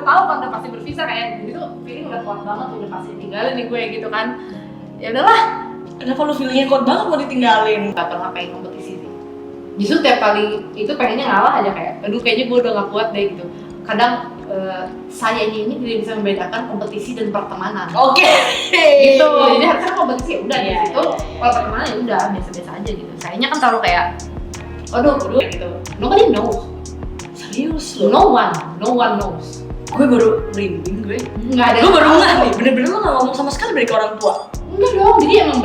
tahu kan udah pasti berpisah kayak gitu, feeling udah kuat banget udah pasti tinggalin nih gue gitu kan. Ya udahlah. Kenapa lu feelingnya kuat banget mau ditinggalin? Gak pernah pengen kompetisi sih. Justru tiap kali itu pengennya ngalah aja kayak, aduh kayaknya gue udah gak kuat deh gitu. Kadang sayanya ini tidak bisa membedakan kompetisi dan pertemanan. Oke. Gitu. Jadi harusnya kompetisi ya udah Iya, di situ. iya. Kalau pertemanan ya udah biasa-biasa aja gitu. Sayanya kan terlalu kayak, aduh gitu. Nobody knows. Serius lu? No one knows. Gue baru merinding gue. Nggak ada. Gue baru nggak nih, bener-bener lu nggak ngomong sama sekali balik ke orang tua. Enggak dong, jadi emang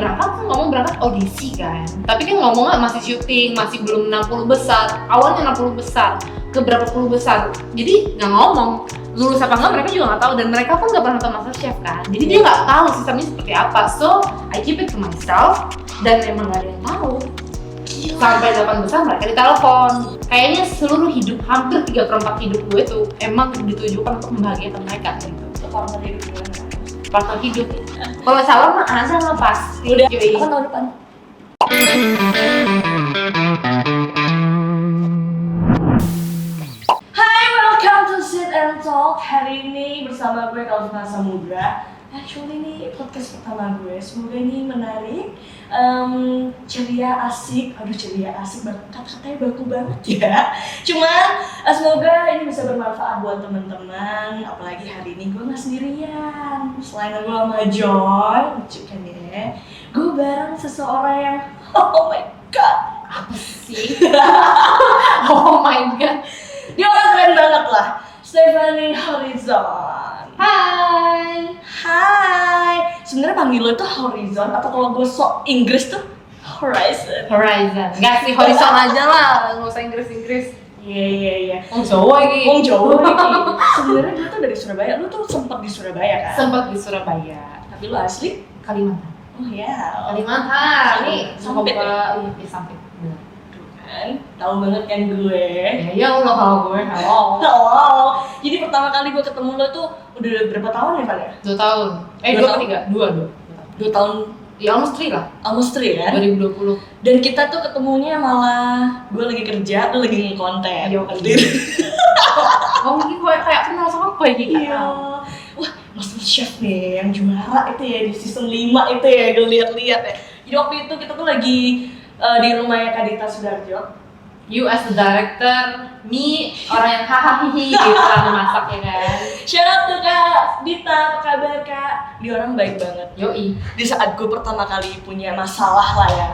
ngomong berangkat audisi kan. Tapi kan ngomongnya masih syuting, masih belum 60 besar. Awalnya 60 besar, ke berapa puluh besar. Jadi nggak ngomong. Lulus apa enggak mereka juga nggak tahu dan mereka pun nggak pernah nonton MasterChef kan. Jadi dia nggak tahu sistemnya seperti apa. So I keep it to myself dan emang nggak ada yang tahu. Sampai 8 besar mereka ditelepon. Kayaknya seluruh hidup, hampir 3/4 hidup gue tuh emang ditujukan untuk membahagiakan mereka gitu. Itu partner hidup gimana? Partner hidup. Kalau salah mah ada nggak pasti. Udah, Yoi. apa tahun depan? Hai, welcome to Sit and Talk. Hari ini bersama gue Kalvina Samudra. Actually ini podcast pertama gue, semoga ini menarik, ceria, asik. Aduh ceria, asik, kata-katanya baku banget ya. Cuma semoga ini bisa bermanfaat buat teman-teman. Apalagi hari ini gue nggak sendirian. Selain gue sama Joy, lucu kan ya. Gue bareng seseorang yang, oh my god, Apa sih? Oh my god. dia orang keren banget lah. Stephanie Horizon. Hai. Hai. Sebenarnya panggil lo itu Horizon atau kalau gue sok Inggris tuh Horizon. Horizon. Enggak sih, horizon aja lah. Nggak usah Inggris. Iya. Om Jawa lagi. Wong Jawa nih. Sebenarnya gue tuh dari Surabaya. Lu tuh sempet di Surabaya kan? Sempat di Surabaya. Tapi lu asli? Kalimantan. Oh ya. Kalimantan. Nih, Sampit ya? Iya, sampit. Bener. Tuh kan. Tahu banget kan gue. Ya Allah kalau gue, halo. Oh. Jadi pertama kali gue ketemu lo tuh udah berapa tahun ya, Pak ya? 2 tahun. 2 2 tahun? apa 3? 2. 2 tahun. Ya almost 3 lah. Almost 3 kan? 2020. Dan kita tuh ketemunya malah gue lagi kerja, lu lagi nge-konten. Iya, Oh, ini gue kayak kenal sama apa ya Iya. Wah, MasterChef nih yang juara itu ya di season 5 itu ya, gue lihat-lihat ya. Jadi waktu itu kita tuh lagi di rumahnya Kak Dita Sudarjo. You as the director, me orang yang hahaha gitu kan masak ya kan. Shout out to Kak Dita, apa kabar Kak? Dia orang baik banget. Yoi. Di saat gue pertama kali punya masalah lah ya,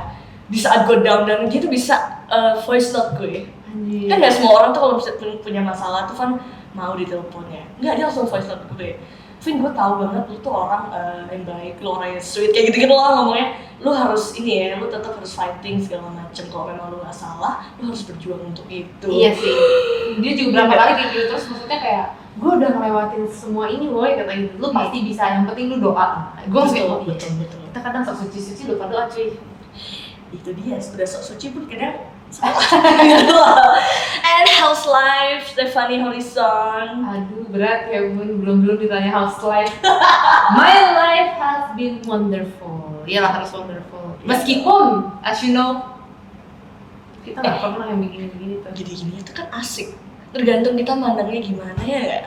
di saat gue down dia tuh bisa voice note gue. Anjir. Kan gak semua orang tuh kalau punya masalah tuh kan mau diteleponnya. Enggak, dia langsung voice note gue. Vin, gue tahu banget lu tuh orang yang baik, lu orang yang sweet kayak gitu-gitu lah ngomongnya. Lu harus ini ya, lu tetap harus fighting segala macem. Kalau memang lu gak salah, lu harus berjuang untuk itu. Iya sih. Dia juga berapa kali kayak gitu terus maksudnya kayak gue udah ngelewatin semua ini woy kata gitu. Lu pasti bisa, yang penting lu doa. Gue harus kayak betul. Kita kadang sok suci doa cuy. Itu dia, sudah sok suci pun kadang salah. And how's life, Stephanie Horizon? Aduh berat ya bun, belum ditanya house life. My life has been wonderful. Iyalah harus wonderful. Meskipun, as you know, kita nggak pernah yang begini-begini tuh. Gini-gini itu kan asik. Tergantung kita mandangnya gimana ya nggak?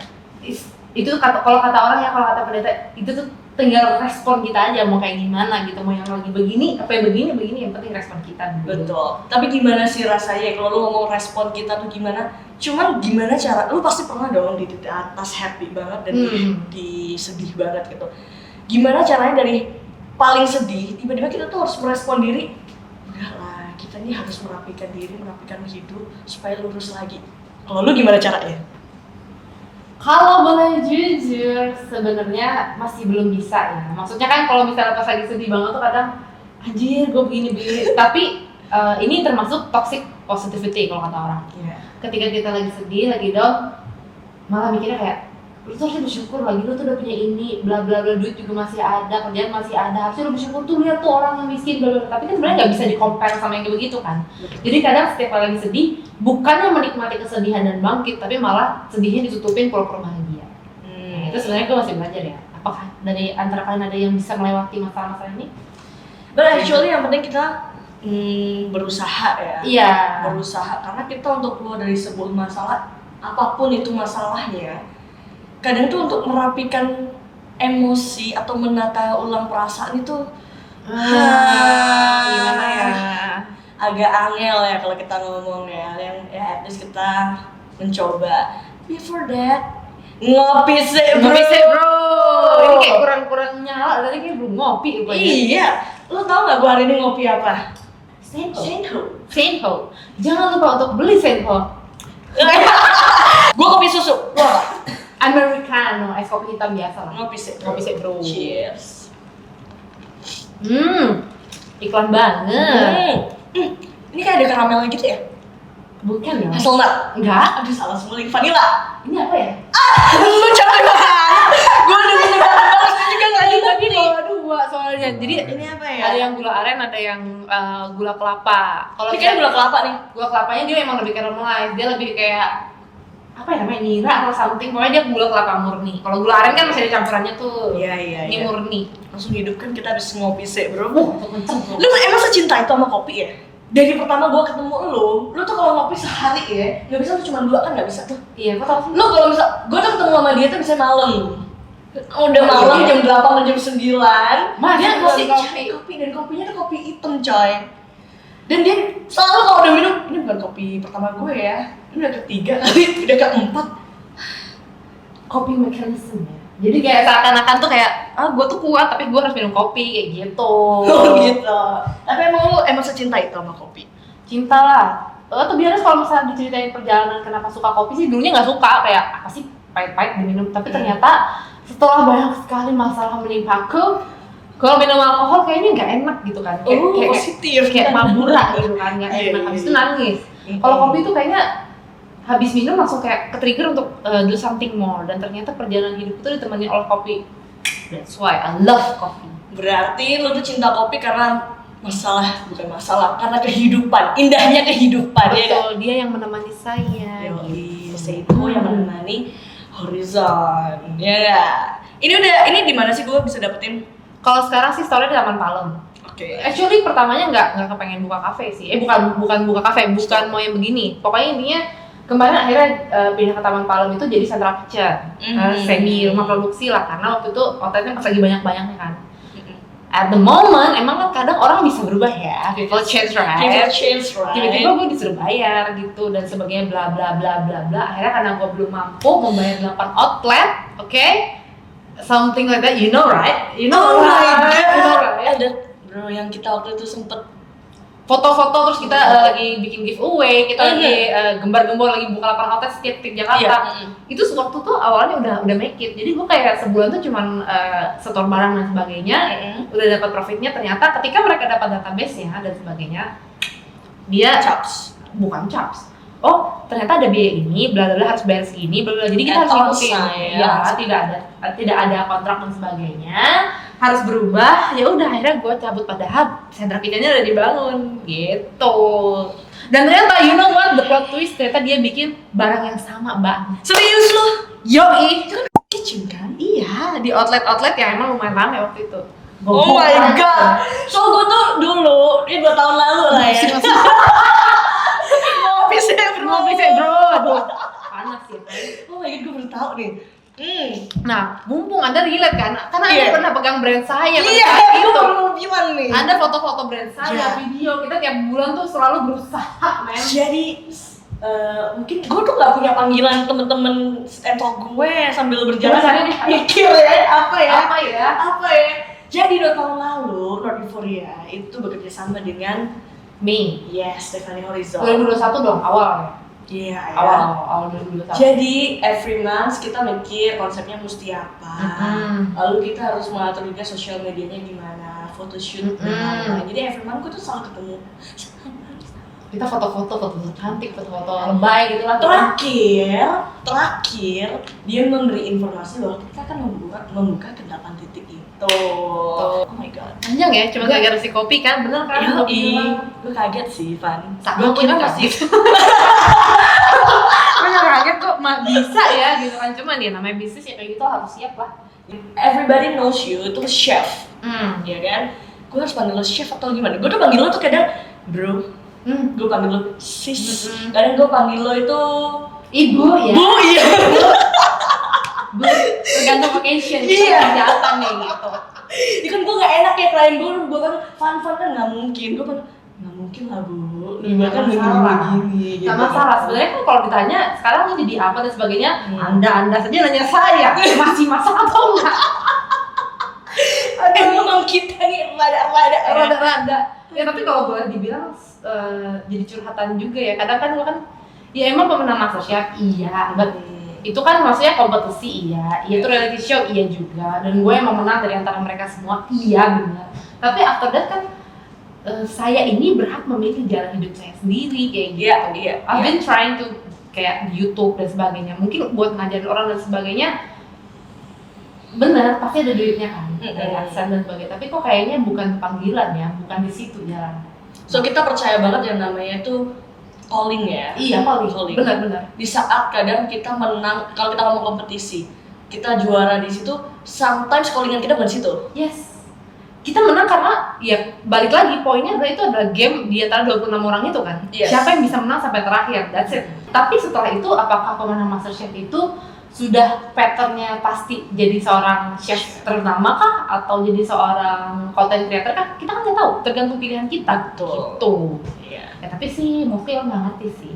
Itu kalau kata orang ya, kalau kata pendeta itu tuh tinggal respon kita aja mau kayak gimana gitu, mau yang lagi begini apa yang begini yang penting respon kita dulu. Betul. Tapi gimana sih rasanya kalau lu ngomong respon kita tuh gimana? Cuman gimana cara? Lu pasti pernah dong di titik atas happy banget dan di sedih banget gitu. Gimana caranya dari paling sedih tiba-tiba kita tuh harus merespon diri? Enggak lah, kita nih harus merapikan diri, merapikan hidup supaya lurus lagi. Kalau lu gimana caranya? Kalau boleh jujur, sebenarnya masih belum bisa ya. Maksudnya kan kalau misalnya pas lagi sedih banget tuh kadang, anjir gue begini. Tapi ini termasuk toxic positivity kalau kata orang. Iya. Ketika kita lagi sedih, lagi down, malah mikirnya kayak, lu tuh harusnya bersyukur lagi, lu tuh udah punya ini, bla bla bla, duit juga masih ada, kerjaan masih ada. Harusnya lu bersyukur tuh, lihat tuh orang yang miskin, bla bla. Tapi kan sebenarnya nggak bisa di-compare sama yang kayak begitu kan. Jadi kadang setiap kali lagi sedih, bukannya menikmati kesedihan dan bangkit, tapi malah sedihnya ditutupin pura-pura bahagia. Itu sebenarnya gue masih belajar ya. Apakah dari antara kalian ada yang bisa melewati masalah-masalah ini? But actually yang penting kita berusaha ya. Iya. Berusaha karena kita untuk keluar dari sebuah masalah, apapun itu masalahnya, kadang tuh untuk merapikan emosi atau menata ulang perasaan itu Gimana ya? agak angel ya kalau kita ngomong ya, yang ya at least kita mencoba. Before that, ngopi sih bro. Ini kayak kurang nyala, tadi kayak belum ngopi rupanya. Iya, lo tau gak gue hari ini ngopi apa? Senho. Jangan lupa untuk beli Senho. Gue kopi susu. Wah, Americano, es kopi hitam biasa lah. ngopi sih bro. Cheers. Iklan banget. Ini kayak ada karamelnya gitu ya? Bukan ya? Hazelnut? Enggak. Aduh salah semua lagi, vanilla. Ini apa ya? Lu capek banget. Gue udah balas juga gak Tapi ngerti. kalau dua soalnya. Jadi Ini apa ya? ada yang gula aren, ada yang gula kelapa. Kalau Ini kayak gula kelapa nih. Gula kelapanya dia emang lebih caramelize. Dia lebih kayak apa ya namanya, nira atau something. Pokoknya dia gula kelapa murni. Kalau gula aren kan masih ada campurannya tuh. Iya. Ini murni. Langsung hidup kan kita harus ngopi sih bro. Kenceng. Lu emang secinta itu sama kopi ya? Dari pertama gue ketemu lu tuh kalau ngopi sehari ya, nggak bisa tuh cuma 2 kan nggak bisa tuh. Iya, kok tau sih? Lu kalau bisa, gue tuh ketemu sama dia tuh bisa malam. Udah malam iya. jam 8 atau jam 9. Mas, Dia kopi. cari kopi dan kopinya tuh kopi hitam coy. Dan dia selalu kalau udah minum, ini bukan kopi pertama gue ya, ini udah ketiga kali, udah keempat. Kopi mekanisme ya. Jadi kayak seakan-akan tuh kayak gue tuh kuat tapi gue harus minum kopi kayak gitu. Oh gitu. Tapi emang lu emang secinta itu sama kopi? Cinta lah. Tuh biasanya kalau misalnya diceritain perjalanan kenapa suka kopi sih, dulunya nggak suka, kayak apa sih pahit-pahit diminum. Tapi ternyata setelah banyak sekali masalah menimpa aku, kalau minum alkohol kayaknya nggak enak gitu kan. Kayak positif. kayak mabura gitu kan, nggak enak. Habis itu nangis. Kalau kopi tuh kayaknya habis minum langsung kayak ke-trigger untuk do something more, dan ternyata perjalanan hidup itu ditemani oleh kopi. That's why I love coffee. Berarti lu tuh cinta kopi karena bukan masalah, karena kehidupan, indahnya kehidupan ya kan? Betul, dia yang menemani saya. Yoi, itu yang menemani Horizon, ya gak? Ini di mana sih gue bisa dapetin? Kalau sekarang sih store di Taman Palem. Oke. Actually pertamanya nggak kepengen buka kafe sih. Bukan buka kafe, bukan mau yang begini. Pokoknya intinya kemarin akhirnya pindah ke Taman Palem itu jadi central kitchen, semi rumah produksi lah, karena waktu itu outletnya pas lagi banyak-banyaknya kan. At the moment, emang kan kadang orang bisa berubah ya, people change right? Tiba-tiba gue disuruh bayar gitu dan sebagainya, bla bla bla bla bla. Akhirnya karena gue belum mampu membayar 8 outlet, oke? Something like that, you know right? You know right? Ada bro yang kita waktu itu sempet foto-foto, terus kita lagi bikin giveaway, kita lagi gembar-gembor lagi buka lapangan outlet setiap Jakarta. Itu waktu tuh awalnya udah make it. Jadi gue kayak sebulan tuh cuman setor barang dan sebagainya, udah dapat profitnya. Ternyata ketika mereka dapat database-nya dan sebagainya, dia bukan chops. Oh, ternyata ada biaya ini, bla bla bla, harus bayar segini, bla bla. Jadi kita harus ikutin. Ya, tidak ada kontrak dan sebagainya. Harus berubah. Ya udah akhirnya gue cabut, padahal sentra kitchennya udah dibangun gitu. Dan ternyata you know what, the plot twist, ternyata dia bikin barang yang sama, Mbak. serius lu? Yoi. Itu kan kitchen kan? Iya, di outlet yang emang lumayan rame waktu itu. Oh my god. So gue tuh dulu, ini 2 tahun lalu lah ya. Ngopi sih bro. Aduh, panas ya. Oh my god, gue baru tahu nih. Nah, mumpung Anda relate kan, karena Anda pernah pegang brand saya pada Iya, saat gue itu. baru mau bilang nih. Ada foto-foto brand saya, video kita tiap bulan tuh selalu berusaha, men. Jadi mungkin gue tuh gak punya panggilan temen-temen entok gue sambil berjalan Coba nih. mikir ya, apa ya? Jadi 2 tahun lalu, North Euphoria itu bekerja sama dengan Yes, Stephanie Horizon. 2021 dong, awal ya? Iya, Awal 2021. Jadi every month kita mikir konsepnya mesti apa. Lalu kita harus mengatur juga sosial medianya gimana, photoshoot gimana. Jadi every month gue tuh selalu ketemu. Kita foto-foto cantik, foto-foto lebay gitu lah. Terakhir dia memberi informasi bahwa kita akan membuka ke 8 titik itu. Oh my god. Panjang ya, cuma gara-gara si kopi kan, bener kan? Gue kaget sih, Van. Gue kira masih. Gue kaget kok bisa ya gitu kan, cuman ya namanya bisnis ya kayak gitu harus siap lah. Everybody knows you itu chef, ya kan? Gue harus panggil lo chef atau gimana? Gue tuh panggil lo tuh kadang bro, gue panggil lo sis, kadang gue panggil lo itu ibu ya. Bu, iya. tergantung occasion. Iya. Kerja apa nih gitu. Ya kan gue gak enak ya klien gue kan fun kan gak mungkin. Gue kan gak mungkin lah bu. Gue kan begini. Gak masalah. Sebenarnya kan kalau ditanya sekarang lu jadi apa dan sebagainya, anda saja nanya saya masih masak atau enggak? Emang kita nih rada. Ya tapi kalau boleh dibilang jadi curhatan juga ya. Kadang kan gue kan ya emang pemenang MasterChef iya, itu kan maksudnya kompetisi iya itu reality show iya juga, dan gue emang menang dari antara mereka semua iya benar. Tapi after that kan saya ini berhak memilih jalan hidup saya sendiri kayak gitu. I've been trying to kayak di YouTube dan sebagainya, mungkin buat ngajarin orang dan sebagainya. Benar, pasti ada duitnya kan dari AdSense dan sebagainya, tapi kok kayaknya bukan panggilan ya, bukan di situ jalan. So kita percaya banget yang namanya tuh calling ya. Iya, calling. Benar. Di saat kadang kita menang, kalau kita ngomong kompetisi, kita juara di situ, sometimes callingan kita bukan di situ. Yes. Kita menang karena ya balik lagi poinnya adalah itu adalah game di antara 26 orang itu kan. Yes. Siapa yang bisa menang sampai terakhir, that's it. Tapi setelah itu apakah pemenang MasterChef itu sudah patternnya pasti jadi seorang chef ternama kah atau jadi seorang content creator kah? Kita kan nggak tahu, tergantung pilihan kita. Betul. Gitu. Iya. Ya tapi sih mostly nggak ngerti sih.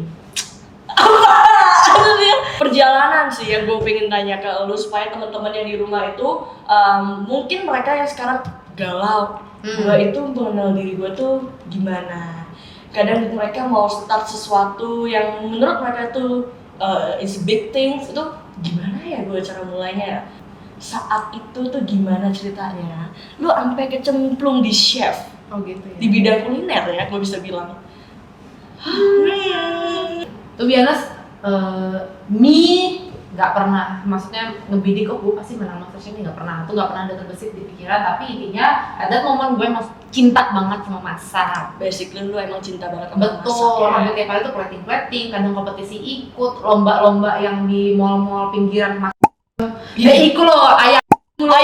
Perjalanan sih yang gue pengen tanya ke lu supaya teman-teman yang di rumah itu mungkin mereka yang sekarang galau, gue itu mengenal diri gue tuh gimana. Kadang mereka mau start sesuatu yang menurut mereka tuh is big things, itu gimana ya gue cara mulainya. Saat itu tuh gimana ceritanya? Lu sampai kecemplung di chef. Oh gitu ya. Di bidang kuliner ya, gue bisa bilang. To be honest, nggak pernah, maksudnya ngebidik kok gue pasti menang MasterChef ini nggak pernah, itu nggak pernah ada terbesit di pikiran. Tapi intinya ada momen gue cinta banget sama masak. Basically lu emang cinta banget sama masak. Betul, Ya? hampir tiap hari tuh plating, kadang kompetisi ikut lomba-lomba yang di mall-mall pinggiran masak. Ya ikut loh, ayam itu loh,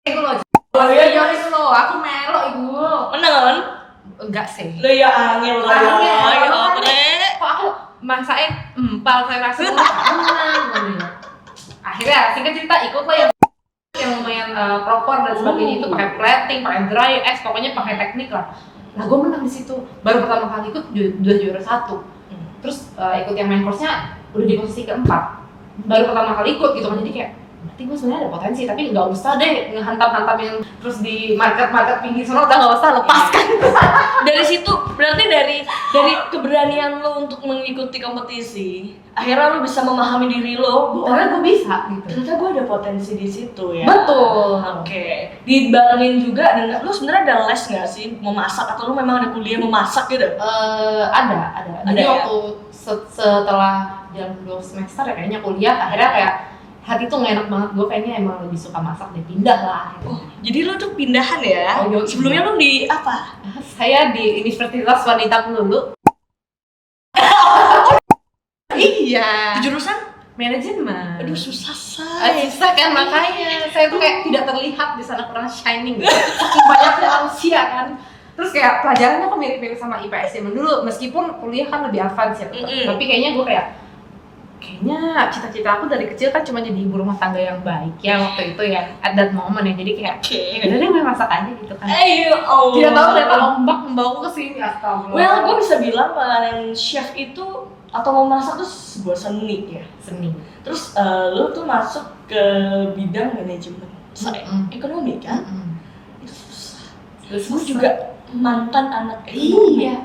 itu loh, aku melo ibu. Menang kan? Enggak sih. Lu ya angin lah. Kok aku masaknya empal saya rasa menang. Akhirnya singkat cerita ikut lah yang lumayan proper dan sebagainya, itu pakai plating, pakai dry ice, pokoknya pakai teknik lah. Nah gue menang di situ. Baru pertama kali ikut udah juara 1. Terus ikut yang main course-nya udah di posisi keempat. Baru pertama kali ikut gitu kan, jadi kayak berarti gue sebenarnya ada potensi, tapi nggak usah deh ngehantam-hantam yang terus di market pinggir sana, udah nggak usah, lepaskan. Dari situ berarti dari keberanian lo untuk mengikuti kompetisi, akhirnya lo bisa memahami diri lo bahwa Karena gue bisa gitu. ternyata gue ada potensi di situ ya. Betul. Oke. Dibarengin juga dengan lo sebenarnya ada les nggak sih memasak, atau lo memang ada kuliah memasak gitu? Ada. Jadi ya? waktu setelah jalan 2 semester ya kayaknya kuliah, akhirnya kayak hati tuh nggak enak banget, gue kayaknya emang lebih suka masak deh, pindah lah akhirnya. Oh, jadi lo tuh pindahan ya? Oh, iya. Sebelumnya lo di apa? Saya di Universitas Wanita Melulu. Iya. Di jurusan? Manajemen. Aduh susah say. Susah kan, makanya saya tuh kayak tidak terlihat di sana, kurang shining gitu. Saking banyaknya manusia kan. Terus kayak pelajarannya kok mirip-mirip sama IPS zaman dulu, meskipun kuliah kan lebih advance ya. Tapi kayaknya gue kayaknya cita-cita aku dari kecil kan cuma jadi ibu rumah tangga yang baik ya waktu itu ya, at that moment ya. Jadi kayak udah deh gue masak aja gitu kan. Tidak tahu ternyata ombak membawa ke sini, astagfirullah. Well, gue bisa bilang yang chef itu atau memasak tuh sebuah seni ya. Seni. Terus lo tuh masuk ke bidang manajemen ekonomi kan? Itu susah. Terus gue juga mantan anak ekonomi. Iya.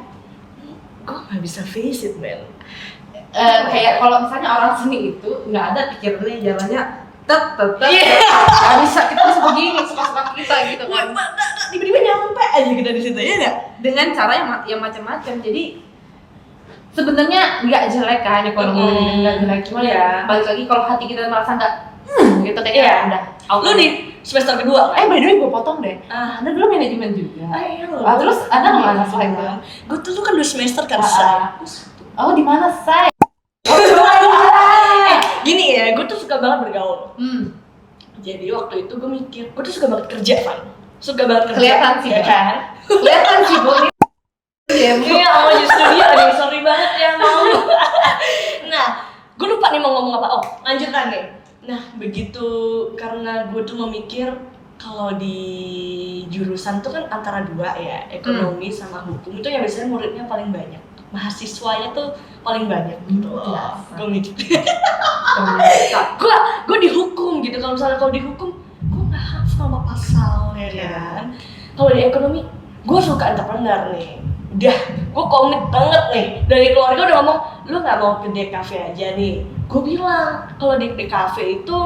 Gue nggak bisa face it man. Kayak kalau misalnya orang seni itu nggak ada pikirannya jalannya nggak bisa, kita harus begini, suka-suka kita gitu kan. Tiba-tiba nyampe aja kita di situ ya nggak? Dengan cara yang macam-macam. Jadi sebenarnya nggak jelek kan ekonomi, nggak jelek, cuma ya balik lagi kalau hati kita merasa nggak gitu kayaknya udah. Lu di semester kedua kan? By the way gue potong deh. Anda dulu manajemen juga. Terus ada nggak anak lain kan? Gue tuh kan 2 semester kan say. Oh di mana say? Gini ya, gue tuh suka banget bergaul. Jadi waktu itu gue mikir, gue tuh suka banget kerja kan. Suka banget kerja. Kelihatan sih ya kan? Kelihatan sih Bu. Iya, sama di studio ada sorry banget ya mau. Nah, gue lupa nih mau ngomong apa. Oh, lanjutan nih. Nah begitu, karena gue tuh memikir kalau di jurusan tuh kan antara dua ya, ekonomi sama hukum, itu yang biasanya muridnya paling banyak, mahasiswanya tuh paling banyak gitu. Gue mikir gue dihukum gitu. Kalau dihukum gue nggak hafal sama pasal ya kan. Kalau di ekonomi gue suka entrepreneur nih, udah gue komit banget nih. Dari keluarga udah ngomong, lu nggak mau ke DKV aja nih. Gue bilang kalau di DKV itu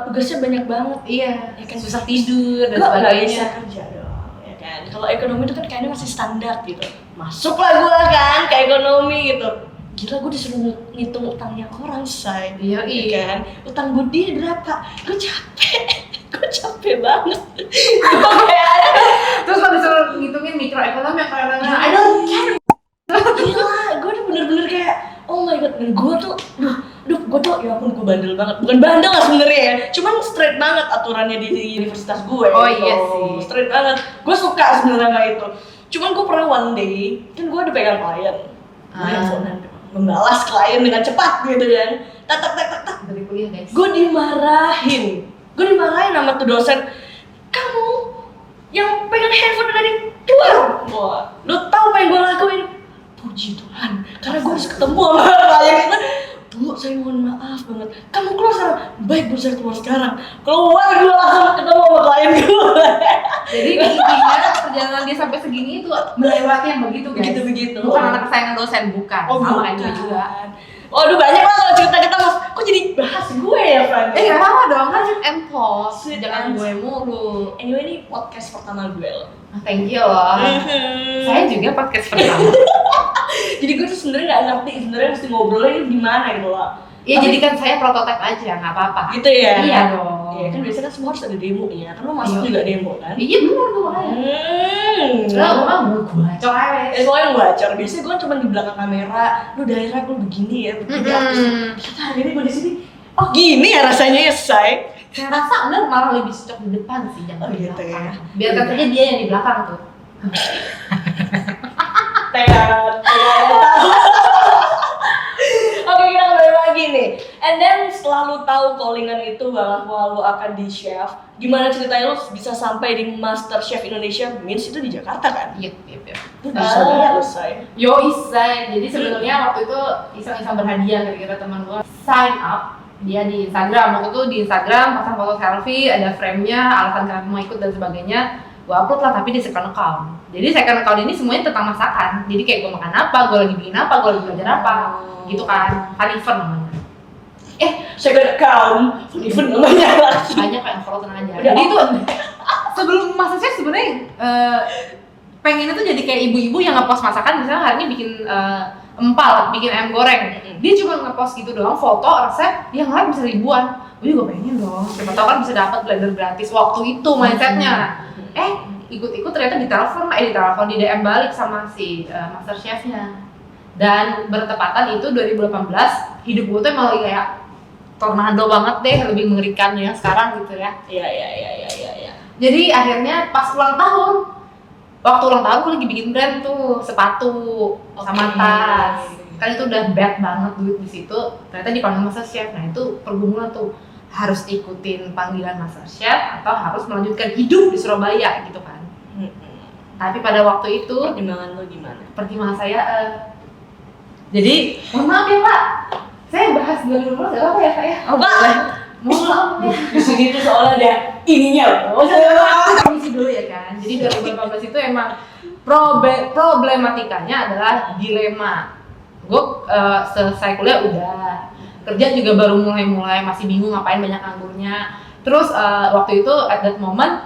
tugasnya banyak banget. Iya, ya kan, susah tidur dan gue nggak sebagainya. bisa kerja dong ya kan. Kalau ekonomi itu kan kayaknya masih standar gitu, masuklah gue kan ke ekonomi gitu. Gila, gue disuruh ngitung utangnya orang, say. Iya, kan, utang budi berapa, gue capek banget. Terus kalau disuruh ngitungin mikroekonomi yang kadang-kadang I don't care. Gila, gue udah bener-bener kayak oh my god. Dan gue tuh gue tuh ya ampun, gue bandel banget. Bukan bandel lah sebenarnya ya, cuman straight banget aturannya di universitas gue. Oh gitu. iya sih, Straight banget. Gue suka sebenarnya nggak itu. Cuman gue pernah one day, kan gue udah pegang klien, handphone membalas klien dengan cepat gitu kan, tak. Dari kuliah guys. Gue dimarahin sama tuh dosen. Kamu yang pegang handphone tadi keluar. Wah, lu tahu apa yang gue lakuin? Puji Tuhan, karena gue harus ketemu sama klien itu. Bu, saya mohon maaf banget. Kamu keluar sekarang. Baik bu, saya keluar sekarang. Keluar gue langsung ketemu sama klien gue. Jadi intinya perjalanan dia sampai segini itu melewati yang begitu guys. Begitu. Bukan anak kesayangan dosen, bukan. Sama kayak gue juga. Waduh, banyak lah kalau cerita kita mas. Kok jadi bahas gue ya, Van? Gak apa-apa dong, kan sweet and talk. Sweet Jangan and gue mulu. Anyway, ini podcast pertama gue loh. Thank you loh. Saya juga podcast pertama. Jadi gue tuh sebenarnya nggak ngerti sebenarnya mesti ngobrolnya ini gimana gitu loh. Ya jadikan saya prototipe aja, nggak apa-apa. Gitu ya? Iya dong. Iya kan biasanya kan semua harus ada demonya. Kan lo masuk juga demo kan? Iya benar dong. Lo mah gue gacor aja. Soalnya yang bacor. Biasanya gue cuma di belakang kamera. Lu daerah lu begini ya, begini artis. Ternyata hari ini gue di sini. Oh gini ya rasanya ya, say. Saya rasa enggak, malah lebih cocok di depan sih, jangan di gitu belakang. ya. Biarkan saja dia yang di belakang tuh. Oke, kita kembali lagi nih. And then setelah lu tahu callingan itu bahwa lu akan di chef, gimana ceritanya lu bisa sampai di Master Chef Indonesia? Means itu di Jakarta kan? Iya. Lu bisa lihat lu, say. Yo isai. Jadi sebenarnya waktu itu iseng-iseng berhadiah kira-kira teman gua sign up dia di Instagram. Waktu itu di Instagram pasang foto selfie, ada frame-nya, alasan kenapa mau ikut dan sebagainya. Gua upload lah, tapi di second account. Jadi second account ini semuanya tentang masakan. Jadi kayak gua makan apa, gua lagi bikin apa, gua lagi belajar apa, gitu kan. Fun namanya. Second account, even namanya lagi. Banyak yang follow, tenang aja. Udah, Jadi itu sebelum MasterChef sebenarnya pengennya tuh jadi kayak ibu-ibu yang ngepost masakan, misalnya hari ini bikin empal, bikin ayam goreng. Dia cuma ngepost gitu doang, foto, resep, yang lain bisa ribuan. Gue juga pengen dong, siapa tau kan bisa dapat blender gratis waktu itu mindsetnya. Ikut-ikut ternyata ditelepon di DM balik sama si Master Chef-nya. Dan bertepatan itu 2018, hidup gue tuh emang lagi kayak tornado banget deh, lebih mengerikan yang sekarang gitu ya. Iya. Jadi akhirnya pas ulang tahun, waktu ulang tahun gue lagi bikin brand tuh, sepatu sama tas. Kan itu udah bad banget duit di situ. Ternyata dipanggil Master Chef. Nah itu pergumulan tuh, harus ikutin panggilan Master Chef atau harus melanjutkan hidup di Surabaya gitu kan. Tapi pada waktu itu Pertimbangan lo gimana? pertimbangan saya jadi mohon maaf ya Pak, saya bahas 2018 gak apa ya Pak ya? Oh boleh. Mohon maaf ya. Di sini tuh soalnya ada ininya. Komisi dulu ya kan. Jadi 2018 itu emang problematikanya adalah dilema. Gue selesai kuliah udah, kerja juga baru mulai masih bingung ngapain, banyak nganggurnya. Terus waktu itu at that moment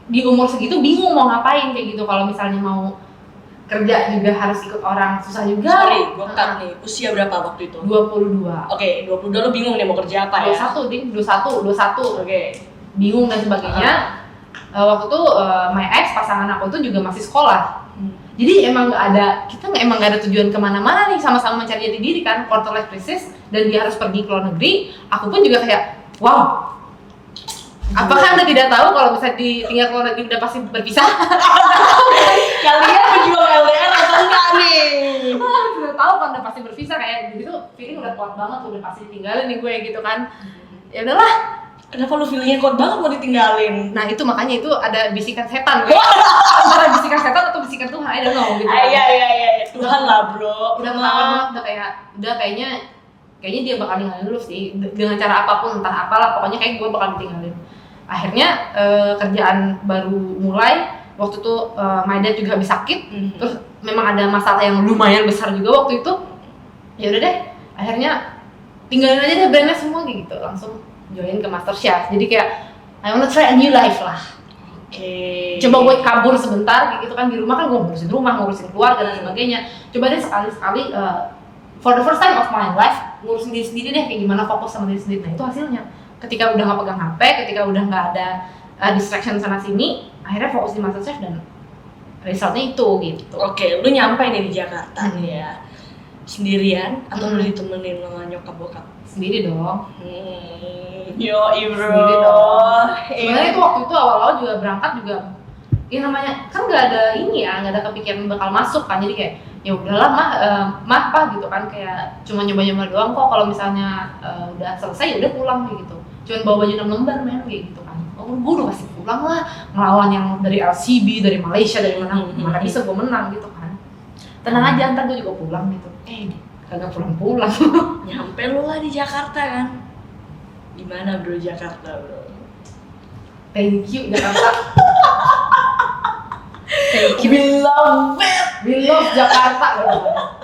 di umur segitu bingung mau ngapain kayak gitu. Kalau misalnya mau kerja juga harus ikut orang, susah juga. Sorry, gue cut nih. Usia berapa waktu itu? 22. Oke, 22 lu bingung nih mau kerja apa ya? 21. Oke. Bingung dan sebagainya. Waktu itu my ex pasangan aku tuh juga masih sekolah. Jadi emang kita emang nggak ada tujuan kemana-mana nih, sama-sama mencari jati diri kan, quarter life crisis, dan dia harus pergi ke luar negeri. Aku pun juga kayak, wow. Apakah Anda tidak tahu kalau bisa ditinggal ke luar negeri udah pasti berpisah? Kalian berjuang LDR atau enggak nih? udah tahu kan udah pasti berpisah kayak gitu, feeling udah kuat banget udah pasti tinggalin nih gue gitu kan. Ya udahlah. Kenapa lu feelingnya kuat banget mau ditinggalin? Nah itu makanya itu ada bisikan setan gue. Antara bisikan setan atau bisikan Tuhan, I don't know gitu. Iya. Tuhan lah bro. Udah ketahuan banget, udah kayaknya dia bakal ninggalin lu sih dengan cara apapun, entah apalah, pokoknya kayak gue bakal ditinggalin. Akhirnya kerjaan baru mulai, waktu itu my dad juga habis sakit, terus memang ada masalah yang lumayan besar juga waktu itu. Ya udah deh, akhirnya tinggalin aja deh brandnya semua gitu, langsung join ke MasterChef. Jadi kayak I wanna try a new life lah. Oke. Coba buat kabur sebentar gitu kan, di rumah kan gue ngurusin rumah, ngurusin keluarga dan sebagainya. Coba deh sekali-sekali for the first time of my life ngurusin diri sendiri deh, kayak gimana fokus sama diri sendiri. Nah itu hasilnya. Ketika udah nggak pegang HP, ketika udah nggak ada distraction sana sini, akhirnya fokus di MasterChef dan resultnya itu gitu. Oke, lu nyampe nih di Jakarta nih ya. Sendirian atau lu ditemenin sama nyokap bokap? Sendiri dong. Yo, bro. Sendiri dong. Sebenarnya itu waktu itu awal-awal juga berangkat juga, ya namanya kan nggak ada ini ya, nggak ada kepikiran bakal masuk kan, jadi kayak ya udahlah mah apa gitu kan, kayak cuma nyoba-nyoba doang kok, kalau misalnya udah selesai ya udah pulang kayak gitu. Cuman bawa baju 6 lembar men kayak gitu kan. Oh gue udah pasti pulang lah, ngelawan yang dari LCB, dari Malaysia, dari mana bisa gue menang gitu kan. Tenang aja, ntar gue juga pulang gitu. Kagak pulang-pulang. Nyampe lu lah di Jakarta kan. Gimana bro Jakarta bro? Thank you Jakarta. Thank you. We love it. We love Jakarta.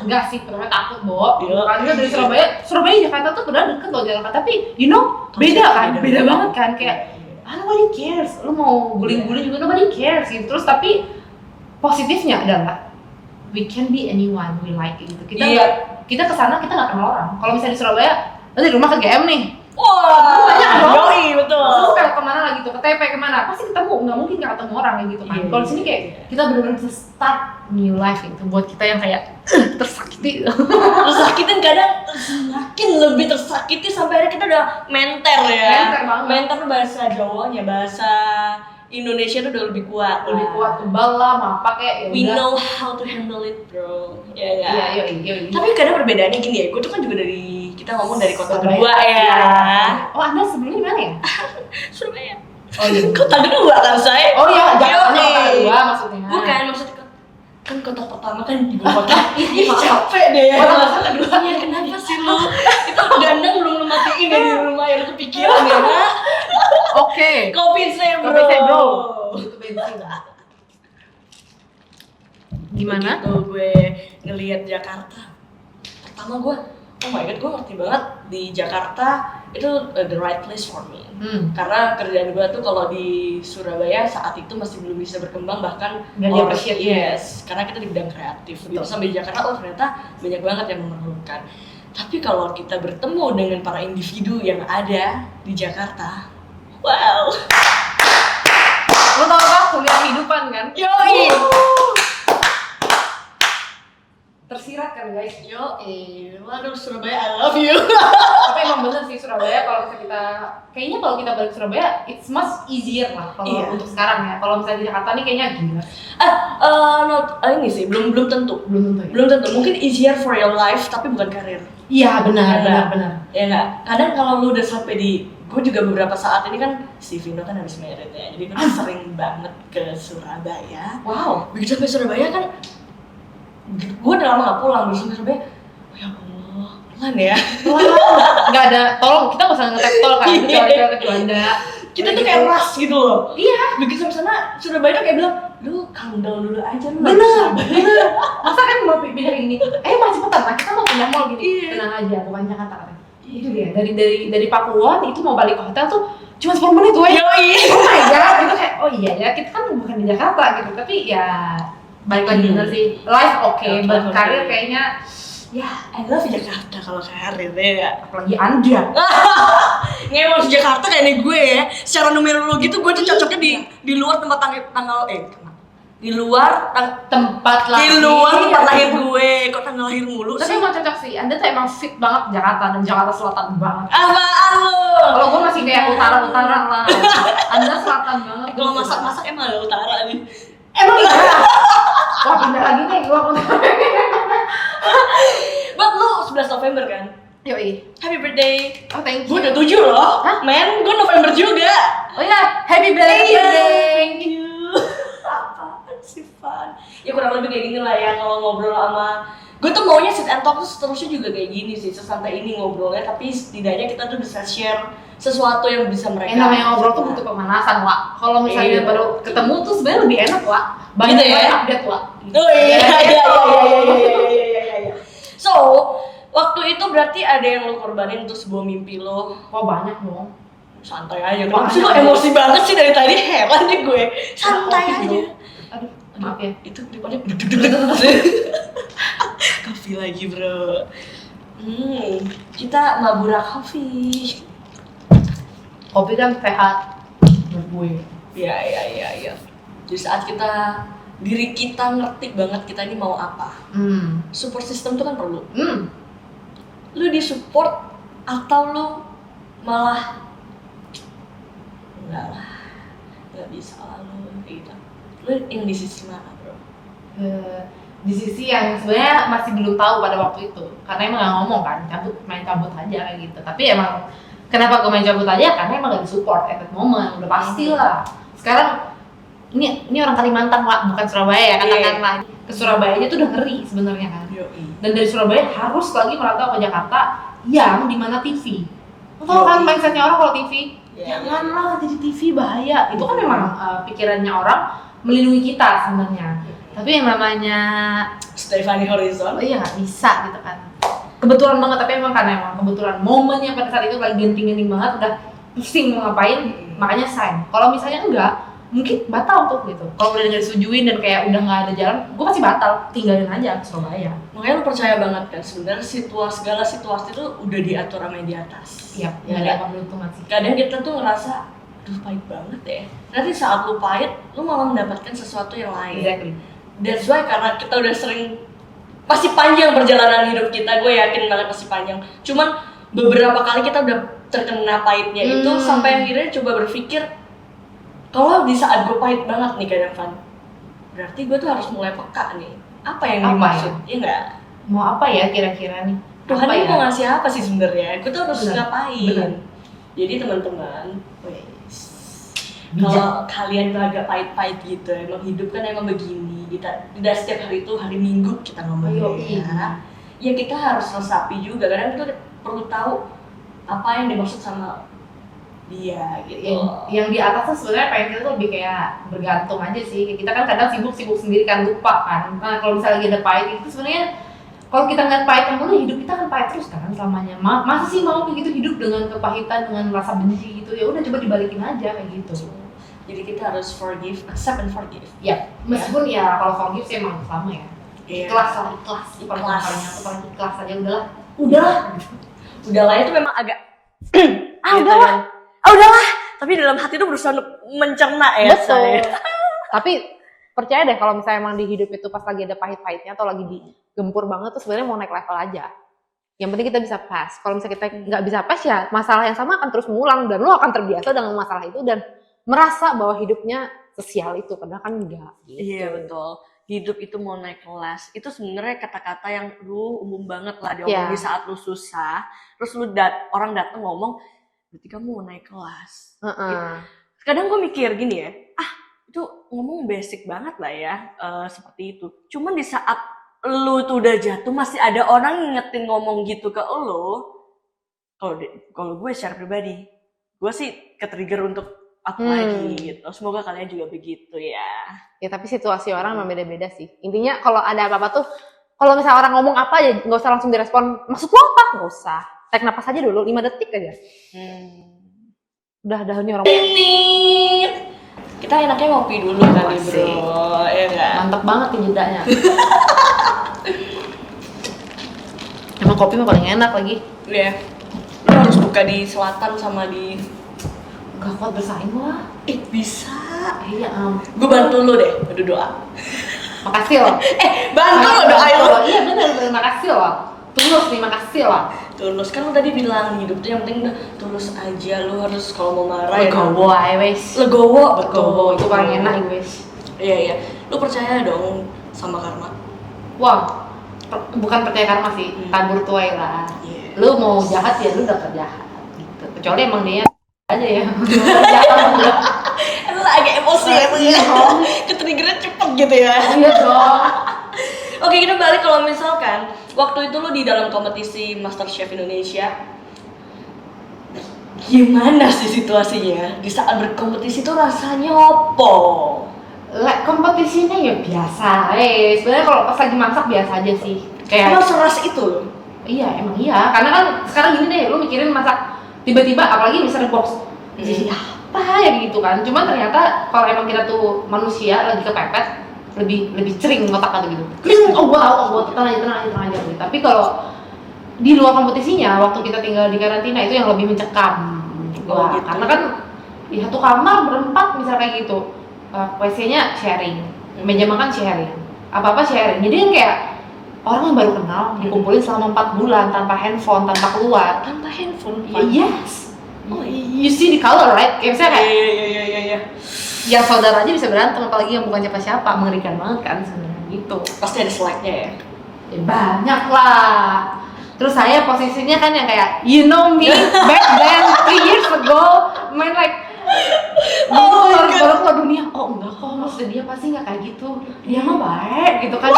Enggak sih, pertama takut Bo. Karena dari Surabaya Jakarta tuh udah deket loh Jakarta, tapi you know beda kan, beda banget kan, kayak nobody cares. Lu mau guling-guling juga nobody cares gitu. Terus tapi positifnya adalah we can be anyone we like gitu. Kita kesana kita nggak kenal orang. Kalau misalnya di Surabaya, nanti di rumah ke GM nih. Wah, banyak dong. yoi betul. Terus kayak kemana lagi tuh, ke TP kemana, pasti ketemu, nggak mungkin nggak ketemu orang kayak gitu kan. Kalau di sini kayak kita benar-benar bisa start new life gitu. Buat kita yang kayak tersakiti. Tersakitin kadang semakin lebih tersakiti sampai akhirnya kita udah menter ya. Menter banget. Menter tuh bahasa Jawanya, bahasa Indonesia tuh udah lebih kuat. Lebih kuat, tebal lah, apa kayak. We know how to handle it bro. Ya ya. Iya. Tapi kadang perbedaannya gini ya, gue tuh kan juga kita ngomong dari kota Surabaya. kedua ya. Oh Anda sebelumnya di mana ya? Surabaya. Oh iya. Kota kedua kan saya? Oh iya, Jakarta Yoi. kota kedua maksudnya. Bukan, maksudnya kan kota pertama kan di kota. Ih maaf. capek deh. Kota kedua. Iya kenapa sih lu? Itu dandang belum lu matiin ya di rumah ya, lu kepikiran ya. Oke. Kopi saya bro. Kopi saya bro. Itu bensin. Gimana? Begitu gue ngelihat Jakarta, pertama gue, oh my god, gue ngerti banget di Jakarta itu the right place for me. Karena kerjaan gue tuh kalau di Surabaya saat itu masih belum bisa berkembang, bahkan nggak di-appreciate. yes, karena kita di bidang kreatif. Gitu. Sampai di Jakarta, oh ternyata banyak banget yang memerlukan. Tapi kalau kita bertemu dengan para individu yang ada di Jakarta, wow. Lo tau kan kuliah kehidupan kan? Yoi. Tersirat kan guys? Waduh Surabaya I love you. Tapi emang bener sih Surabaya, kalau kayaknya kalau kita balik Surabaya, it's much easier lah kalau untuk sekarang ya. Kalau misalnya di Jakarta nih kayaknya gila. Ini sih belum tentu. Belum tentu ya? Belum tentu. Mungkin easier for your life tapi bukan karir. Iya benar. Ya nggak. Kadang kalau lu udah sampai gue juga beberapa saat ini kan si Vino kan habis merit ya, jadi gue sering banget ke Surabaya. Wow. Begitu sampai Surabaya kan, gue udah lama gak pulang, begitu sampai Surabaya, oh ya Allah, pelan ya. Nggak ada, tolong kita nggak usah ngetek tol kan, kecuali ke Juanda. Kita tuh kayak rush gitu loh. Iya. Begitu sampai sana, Surabaya tuh kayak bilang, lu calm down dulu aja lu. Bener. Masa kan mau pindah ini, mah cepetan, nah kita mau pindah mall gitu. Tenang aja, bukan Jakarta kan. Itu dia, dari Pakuwon itu mau balik ke hotel tuh cuma 10 menit weh. Oh my god, itu kayak oh iya ya, kita kan bukan di Jakarta gitu, tapi ya balik lagi bener sih, life oke, karir kayaknya ya I love Jakarta kalau karir ya. apalagi Anda. Ngewas Jakarta kayak gue ya, secara numerologi tuh gue tuh cocoknya di luar tempat tanggal di luar tempat lahir gue, kok tanggal lahir mulu tapi sih? emang cocok sih, Anda tuh emang fit banget Jakarta dan Jakarta Selatan banget. Apaan lu? Kalau gue masih kayak utara lah, Anda selatan banget. Kalau masak emang ada utara nih. Emang iya? Wah pindah lagi nih, gue November kan? Yoi. Happy birthday. Oh, thank Gue you. udah 7 loh. Hah? Men, gue November juga. Oh ya, happy birthday. Thank you. Apaan sih, Fan? Ya kurang lebih kayak gini lah ya kalau ngobrol sama. Gue tuh maunya sit and talk tuh seterusnya juga kayak gini sih, sesantai ini ngobrolnya, tapi setidaknya kita tuh bisa share sesuatu yang bisa mereka. Namanya ngobrol tuh butuh pemanasan, Wak. Kalau misalnya Iya. baru ketemu tuh sebenarnya lebih enak, Wak. Banyak Gitu ya? update, Wak. Oh iya. So, waktu itu berarti ada yang lo korbanin untuk sebuah mimpi lo. Wah, banyak dong. Santai aja. Kenapa sih lo emosi banget sih dari tadi? Heran nih gue. Santai aja. Aduh, maaf ya. Itu depannya kopi lagi, bro. Kita Mabura Coffee. Kopi kan sehat buat gue. Iya. Di saat diri kita ngerti banget kita ini mau apa. Support system tuh kan perlu. Lu disupport atau lu malah enggak lah, nggak bisa lah lu kayak gitu. Lu yang di sisi mana, bro? Di sisi yang sebenarnya masih belum tahu pada waktu itu, karena emang nggak ngomong kan, main cabut aja kayak gitu. Tapi emang kenapa gue main cabut aja? Karena emang gak disupport at that moment, udah pasti lah. Sekarang ini orang Kalimantan, Pak, bukan Surabaya ya, katakanlah. Ke Surabaya aja tuh udah ngeri sebenarnya kan. Dan dari Surabaya harus lagi merantau ke Jakarta yang dimana TV. Lo tau kan mindsetnya orang kalau TV? Janganlah jadi TV, bahaya. Itu kan memang pikirannya orang melindungi kita sebenarnya. Tapi yang namanya Stephanie Horizon. Oh iya, nggak bisa gitu kan. Kebetulan banget, tapi emang karena emang kebetulan momennya pada saat itu lagi genting-genting banget, udah pusing mau ngapain, makanya sign. Kalau misalnya enggak, mungkin batal tuh gitu. Kalau udah nggak disetujuin dan kayak udah nggak ada jalan, gue pasti batal, tinggalin aja ke Surabaya. Makanya lu percaya banget kan sebenarnya segala situasi itu udah diatur sama yang di atas. Iya, Ya nggak ada kan? keberuntungan sih. Kadang kita tuh ngerasa, aduh pahit banget ya. Nanti saat lu pahit, lu malah mendapatkan sesuatu yang lain. Exactly. That's why karena kita udah sering, pasti panjang perjalanan hidup kita, gue yakin banget pasti panjang. Cuman beberapa kali kita udah terkena pahitnya itu sampai akhirnya coba berpikir, kalau di saat gue pahit banget nih kadang Van, berarti gue tuh harus mulai peka nih. Apa yang dimaksud? Iya nggak? Mau apa ya kira-kira nih? Tuhan Apa ini ya? mau ngasih apa sih sebenarnya? Gue tuh harus Bener. ngapain? Bener. Jadi teman-teman, kalau kalian tuh agak pahit-pahit gitu, emang hidup kan emang begini. Tidak setiap hari itu hari Minggu kita ngomongin ya. Ya kita harus resapi juga. Kadang kita perlu tahu apa yang dimaksud sama dia gitu. Yang di atas tuh sebenarnya pengen kita tuh lebih kayak bergantung aja sih. Kita kan kadang sibuk sendiri kan, lupa kan. Nah kalau misalnya lagi ada pahit itu sebenarnya kalau kita ngeliat pahit yang dulu, hidup kita kan pahit terus kan selamanya. Masa sih mau kayak gitu hidup dengan kepahitan, dengan rasa benci gitu? Ya udah coba dibalikin aja kayak gitu. Jadi kita harus forgive, accept and forgive. Ya, meskipun ya kalau forgive sih emang sama ya. Iya. Ikhlas lah, ikhlas. Ikhlas. Paling ikhlas aja udahlah. Udahlah itu memang agak Udahlah. udahlah. Tapi dalam hati itu berusaha untuk mencerna ya. Betul. Tapi percaya deh kalau misalnya emang di hidup itu pas lagi ada pahit-pahitnya atau lagi digempur banget tuh sebenarnya mau naik level aja. Yang penting kita bisa pass. Kalau misalnya kita nggak bisa pass ya masalah yang sama akan terus mengulang dan lo akan terbiasa dengan masalah itu dan merasa bahwa hidupnya sesial itu, padahal kan enggak. Gitu. Iya betul. Hidup itu mau naik kelas. Itu sebenarnya kata-kata yang lu umum banget lah diomong di saat lu susah. Terus lu orang datang ngomong, berarti kamu mau naik kelas. Kadang gue mikir gini ya, itu ngomong basic banget lah ya, seperti itu. Cuman di saat lu tuh udah jatuh masih ada orang ngingetin ngomong gitu ke lu. Kalau gue secara pribadi, gue sih ke-trigger untuk apa lagi gitu. Semoga kalian juga begitu ya. Ya tapi situasi orang memang beda-beda sih. Intinya kalau ada apa-apa tuh, kalau misalnya orang ngomong apa aja nggak usah langsung direspon. Maksud lo apa? Nggak usah. Tarik napas aja dulu, 5 detik aja. Udah nih orang. Kita enaknya ngopi dulu kali bro. Ya nggak? Mantap banget nih jedanya. Emang kopi mah paling enak lagi. Iya. Lu harus buka di selatan sama di. Gak kuat bersaing lah. Bisa. Iya Gue bantu lu deh, berdoa. Makasih loh. Bantu lo doain lo. Iya bener, makasih loh. Tulus nih, makasih loh. Tulus, kan lu tadi bilang hidup tuh yang penting udah tulus aja. Lu harus kalau mau marah Legowo aja wes. Legowo, Legowo, itu paling enak wes. Iya. Lu percaya dong sama karma? Wah, bukan percaya karma sih, tabur tuai lah. Yes. Lu mau jahat ya lu dapat jahat gitu. Kecuali emang dia aja ya. Jahat. Lu agak emosi ya emang ya. Ketriggernya cepet gitu ya. Iya dong. Oke, kita balik kalau misalkan waktu itu lu di dalam kompetisi MasterChef Indonesia, gimana sih situasinya? Di saat berkompetisi tuh rasanya opo? Kompetisinya ya biasa, sebenarnya kalau pas lagi masak biasa aja sih. Kayak Emang seras itu? iya, emang iya. Karena kan sekarang gini deh, lu mikirin masak tiba-tiba apalagi misalnya box. Jadi apa ya gitu kan. Cuman ternyata kalau emang kita tuh manusia lagi kepepet, lebih sering ngotak gitu. Oh wow, tenang aja gitu. Tapi kalau di luar kompetisinya, waktu kita tinggal di karantina itu yang lebih mencekam. Oh, gitu. Karena kan di satu kamar berempat misalnya kayak gitu. WC-nya sharing, meja makan sharing, apa-apa sharing. Jadi kan kayak orang yang baru kenal dikumpulin selama 4 bulan tanpa handphone, tanpa keluar. Tanpa handphone? Yes. Oh, You see the color, right? Kayak misalnya kayak iya. yang saudara aja bisa berantem, apalagi yang bukan siapa-siapa. Mengerikan banget kan sebenarnya gitu. Pasti ada slide-nya ya? Ya, banyak lah. Terus saya posisinya kan yang kayak you know me back then 3 years ago main like baru keluar dunia. Oh enggak kok, maksudnya dia pasti nggak kayak gitu. Dia mah baik gitu kan.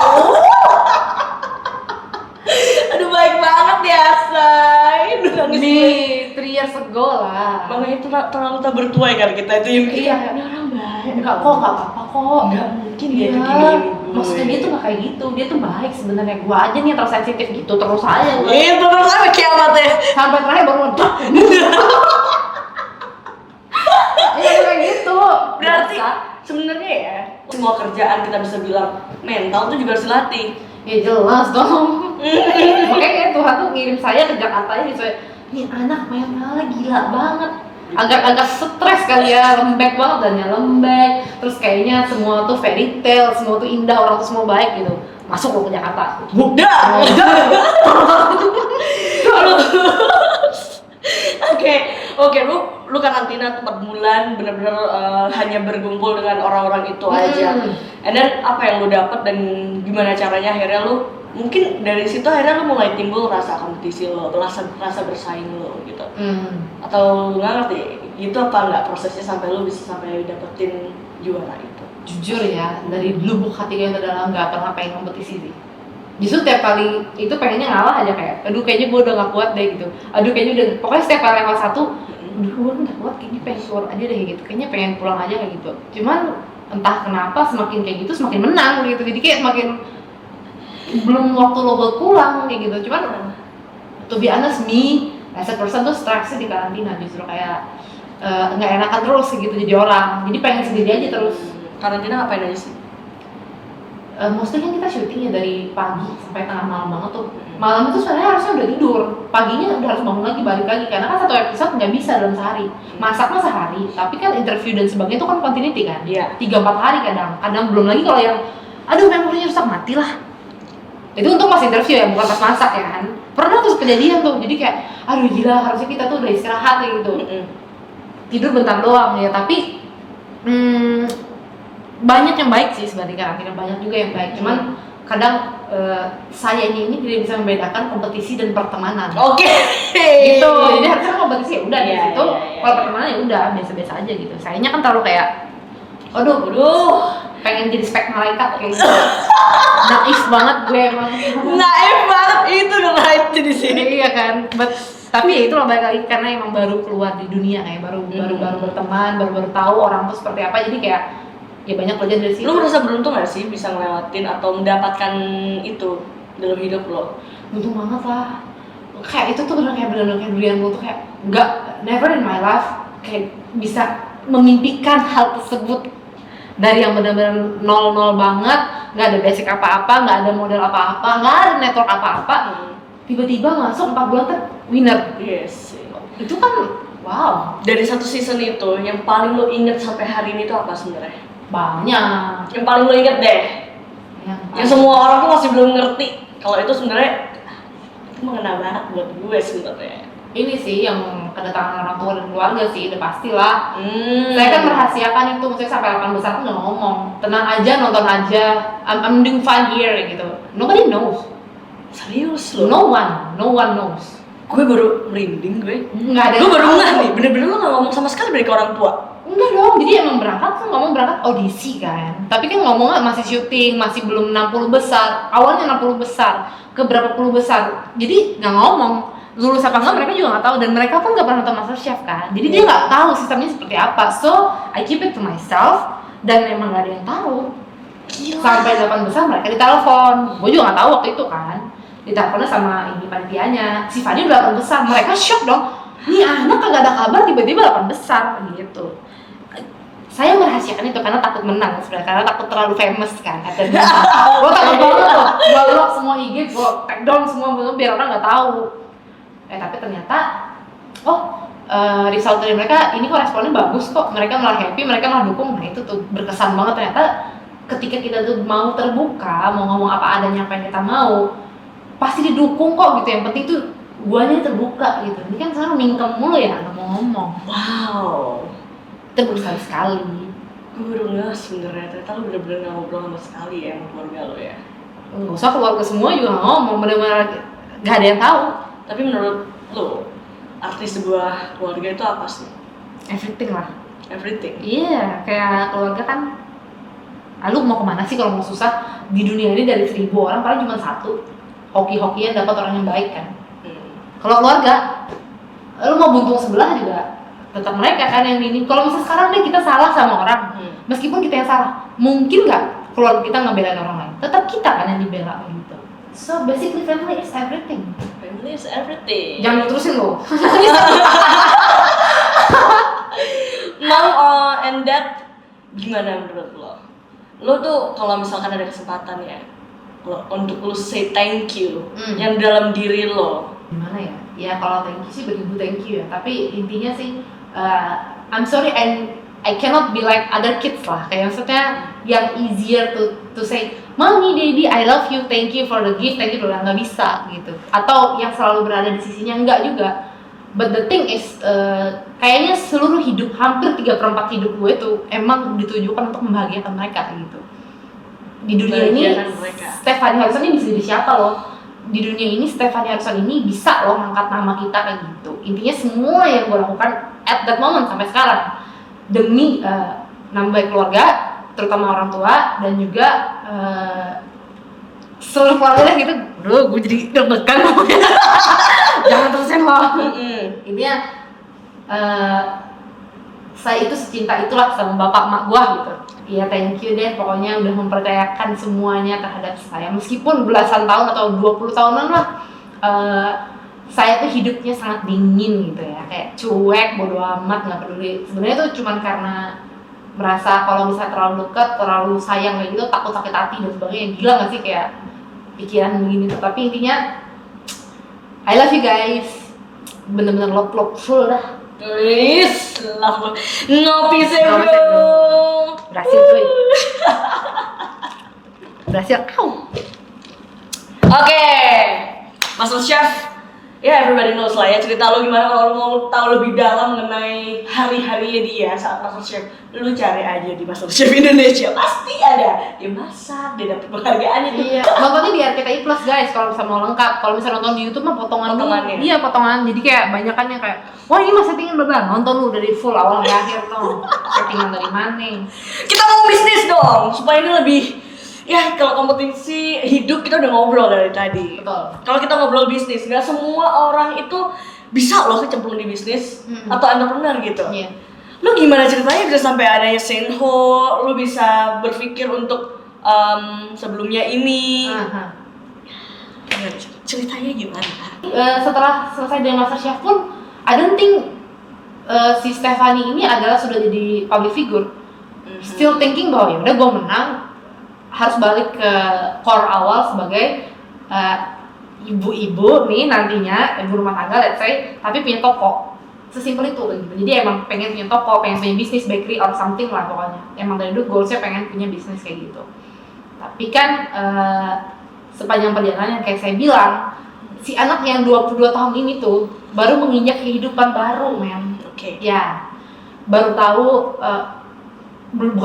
Aduh, baik banget ya, Say. Udah nangis Nih 3 years ago lah. Mana itu terlalu tak bertuai kan kita itu yang Iya, ini orang baik. enggak kok, enggak apa-apa kok. Enggak mungkin dia Iya. tuh giniin gue. Maksudnya dia tuh nggak kayak gitu. Dia tuh baik sebenarnya. Gua aja nih yang terlalu sensitif gitu terus aja. Iya, terus apa kiamat ya? Sampai terakhir baru meledak. Iya kayak gitu. Berarti Biasa. sebenarnya ya semua kerjaan kita bisa bilang mental tuh juga harus dilatih. Ya jelas dong. Makanya Tuhan tuh ngirim saya ke Jakarta ini soalnya nih anak mentalnya gila banget. Agak stres kali ya, lembek banget dannya lembek. Terus kayaknya semua tuh fairy tale, semua tuh indah, orang tuh semua baik gitu. Masuk lo ke Jakarta. Budak. Oke, lu karantina 4 bulan bener-bener hanya berkumpul dengan orang-orang itu aja. And then apa yang lu dapat dan gimana caranya akhirnya lu mungkin dari situ akhirnya lu mulai timbul rasa kompetisi lo, rasa bersaing lo gitu. Atau nggak ngerti gitu apa nggak prosesnya sampai lu bisa sampai dapetin juara itu? Jujur ya, dari lubuk hati yang terdalam nggak pernah pengen kompetisi sih. Justru tiap kali itu pengennya ngalah aja kayak, aduh kayaknya gue udah gak kuat deh gitu. Aduh kayaknya udah, pokoknya setiap kali level 1, aduh gue udah kuat kayaknya pengen keluar aja deh gitu. Kayaknya pengen pulang aja kayak gitu. Cuman entah kenapa semakin kayak gitu semakin menang gitu. Jadi kayak semakin belum waktu lo buat pulang kayak gitu. Cuman to be honest me, as a person tuh stressnya di karantina justru kayak nggak enakan terus gitu jadi orang. Jadi pengen sendiri aja terus. Karantina ngapain aja sih? Mostly kan kita syutingnya dari pagi sampai tengah malam banget tuh. Malam itu sebenarnya harusnya udah tidur, paginya udah harus bangun lagi balik lagi karena kan satu episode nggak bisa dalam sehari. Masak mah sehari, tapi kan interview dan sebagainya itu kan continuity kan. Iya. 3-4 hari kadang belum lagi kalau yang aduh memorinya rusak mati lah. Itu untuk pas interview ya, bukan pas masak ya kan. Pernah tuh kejadian tuh, jadi kayak aduh gila harusnya kita tuh udah istirahat kayak gitu. Tidur bentar doang ya, tapi banyak yang baik sih sebenarnya karantina, banyak juga yang baik. Cuman kadang saya ini tidak bisa membedakan kompetisi dan pertemanan. Oke. Gitu. Jadi harusnya kompetisi ya udah di Iya, situ. iya. Kalau pertemanan ya udah biasa-biasa aja gitu. Sayanya kan terlalu kayak aduh, pengen jadi spek malaikat kayak gitu. Naif banget gue emang. Naif banget itu naif di sini. Iya kan. Tapi ya itu loh balik lagi karena emang baru keluar di dunia kayak baru berteman, baru tahu orang tuh seperti apa. Jadi kayak ya banyak pelajaran dari situ. Lu merasa beruntung gak sih bisa ngelewatin atau mendapatkan itu dalam hidup lo? Beruntung banget lah. Kayak itu tuh bener-bener kayak durian gue tuh kayak nggak, never in my life kayak bisa memimpikan hal tersebut dari yang bener-bener nol banget, nggak ada basic apa-apa, nggak ada model apa-apa, nggak ada network apa-apa, tiba-tiba masuk 4 bulan winner. Yes. Itu kan wow. Dari satu season itu yang paling lo inget sampai hari ini tuh apa sebenarnya? Banyak. Yang paling lo inget deh. Yang semua orang tuh masih belum ngerti kalau itu sebenarnya itu mengena banget buat gue sebenarnya. Ini sih yang kedatangan orang tua dan keluarga sih, udah pastilah. Saya kan merahasiakan itu, maksudnya sampai 8 besar tuh nggak ngomong. Tenang aja, nonton aja. I'm doing fine here gitu. Nobody knows. Serius lo? No one knows. Gue baru merinding gue. Nggak ada. Gue baru ngeh nih, bener-bener lo gak ngomong sama sekali dari ke orang tua. Enggak dong, jadi emang berangkat audisi kan. Tapi kan ngomongnya masih syuting, masih belum 60 besar. Awalnya 60 besar, ke berapa puluh besar. Jadi nggak ngomong. Lulus apa enggak mereka juga nggak tahu, dan mereka pun nggak pernah nonton MasterChef kan. Jadi dia nggak tahu sistemnya seperti apa. So, I keep it to myself, dan emang nggak ada yang tahu. Gila. Sampai 8 besar mereka ditelepon. Gue juga nggak tahu waktu itu kan. Diteleponnya sama ini panitianya. Si Fadi udah 8 besar. Mereka shock dong. Nih anak kagak ada kabar, tiba-tiba 8 besar gitu. Saya merahasiakan itu karena takut menang sebenarnya, karena takut terlalu famous kan. Gue takut banget loh. Gue lock semua IG, gue take down semua biar orang nggak tahu. Tapi ternyata, result dari mereka ini kok responnya bagus kok. Mereka malah happy, mereka malah dukung. Nah itu tuh berkesan banget ternyata. Ketika kita tuh mau terbuka, mau ngomong apa adanya, apa yang kita mau, pasti didukung kok gitu. Yang penting tuh guanya terbuka gitu. Ini kan sekarang mingkem mulu ya, nggak mau ngomong. Wow, Itu besar sekali. gue baru ngeh sebenarnya ternyata lo bener-bener gak ngobrol sama sekali ya sama keluarga lo ya. Nggak usah keluarga semua juga nggak ngomong, bener-bener nggak ada yang tahu. Tapi menurut lo, arti sebuah keluarga itu apa sih? Everything lah. Everything. Iya, kayak keluarga kan. Lu mau kemana sih kalau mau susah? Di dunia ini dari 1000 orang paling cuma satu. Hoki-hokian dapat orang yang baik kan. Kalau keluarga, lu mau buntung sebelah juga tetap mereka kan yang ini. Kalau misalnya sekarang deh kita salah sama orang, meskipun kita yang salah, mungkin nggak keluarga kita ngebelain orang lain, tetap kita kan yang dibela gitu. So basically family is everything. Family is everything. Jangan diterusin lo. Mom and dad gimana menurut lo? Lo tuh kalau misalkan ada kesempatan ya, untuk lo say thank you yang dalam diri lo. Gimana ya? Ya kalau thank you sih beribu thank you ya. Tapi intinya sih, I'm sorry and I cannot be like other kids lah. Kayak maksudnya yang easier to say, Mommy, Daddy, I love you, thank you for the gift, thank you for nggak bisa gitu. Atau yang selalu berada di sisinya, enggak juga. But the thing is, kayaknya seluruh hidup, hampir 3/4 hidup gue tuh emang ditujukan untuk membahagiakan mereka gitu. Di dunia ini, Stephanie Harrison ini bisa jadi siapa loh? Di dunia ini, Stephanie Harrison ini bisa loh ngangkat nama kita kayak gitu. Intinya semua yang gue lakukan at that moment sampai sekarang demi nama baik keluarga, terutama orang tua, dan juga seluruh keluarga gitu. Bro, gue jadi deg-degan. Jangan terusin loh. Intinya saya itu secinta itulah sama bapak emak gua gitu. Iya, thank you deh pokoknya udah mempercayakan semuanya terhadap saya. Meskipun belasan tahun atau 20 tahunan lah, saya tuh hidupnya sangat dingin gitu ya, kayak cuek, bodo amat, nggak peduli. Sebenarnya tuh cuman karena merasa kalau misalnya terlalu dekat, terlalu sayang kayak gitu, takut sakit hati dan sebagainya. Gila nggak sih kayak pikiran begini tuh. Tapi intinya I love you guys, bener-bener love full dah. Please, love ngopi sih bro. Berhasil tuh. Berhasil kau. Oke, MasterChef. Ya, everybody knows lah ya, cerita lo gimana. Kalau lo mau tahu lebih dalam mengenai hari-harinya dia saat MasterChef, lu cari aja di MasterChef Indonesia, pasti ada. Dia masak, dia dapet penghargaannya tuh. Iya, nontonnya di RCTI Plus guys kalau bisa mau lengkap. Kalau misalnya nonton di YouTube mah potongannya. Iya, potongan. Jadi kayak banyakan yang kayak, wah ini mah settingan berapa? Nonton lu dari full awal sampai akhir tuh. Settingan dari mana? Kita mau bisnis dong, supaya ini lebih. Ya, kalau kompetisi hidup kita udah ngobrol dari tadi. Betul. Kalau kita ngobrol bisnis, nggak semua orang itu bisa loh kecemplung di bisnis atau entrepreneur gitu. Iya. Lu gimana ceritanya bisa sampai adanya Senho? Lu bisa berpikir untuk sebelumnya ini? Ceritanya gimana? Setelah selesai dengan MasterChef pun, I don't think si Stephanie ini adalah sudah jadi public figure. Still thinking bahwa ya udah gue menang, harus balik ke core awal sebagai ibu-ibu nih nantinya, ibu rumah tangga let's say, tapi punya toko. Sesimpel itu gitu. Jadi emang pengen punya toko, pengen punya bisnis bakery or something lah pokoknya. Emang dari dulu goalsnya pengen punya bisnis kayak gitu. Tapi kan sepanjang perjalanan kayak saya bilang, si anak yang 22 tahun ini tuh baru menginjak kehidupan baru, men. Oke. Ya, baru tahu belum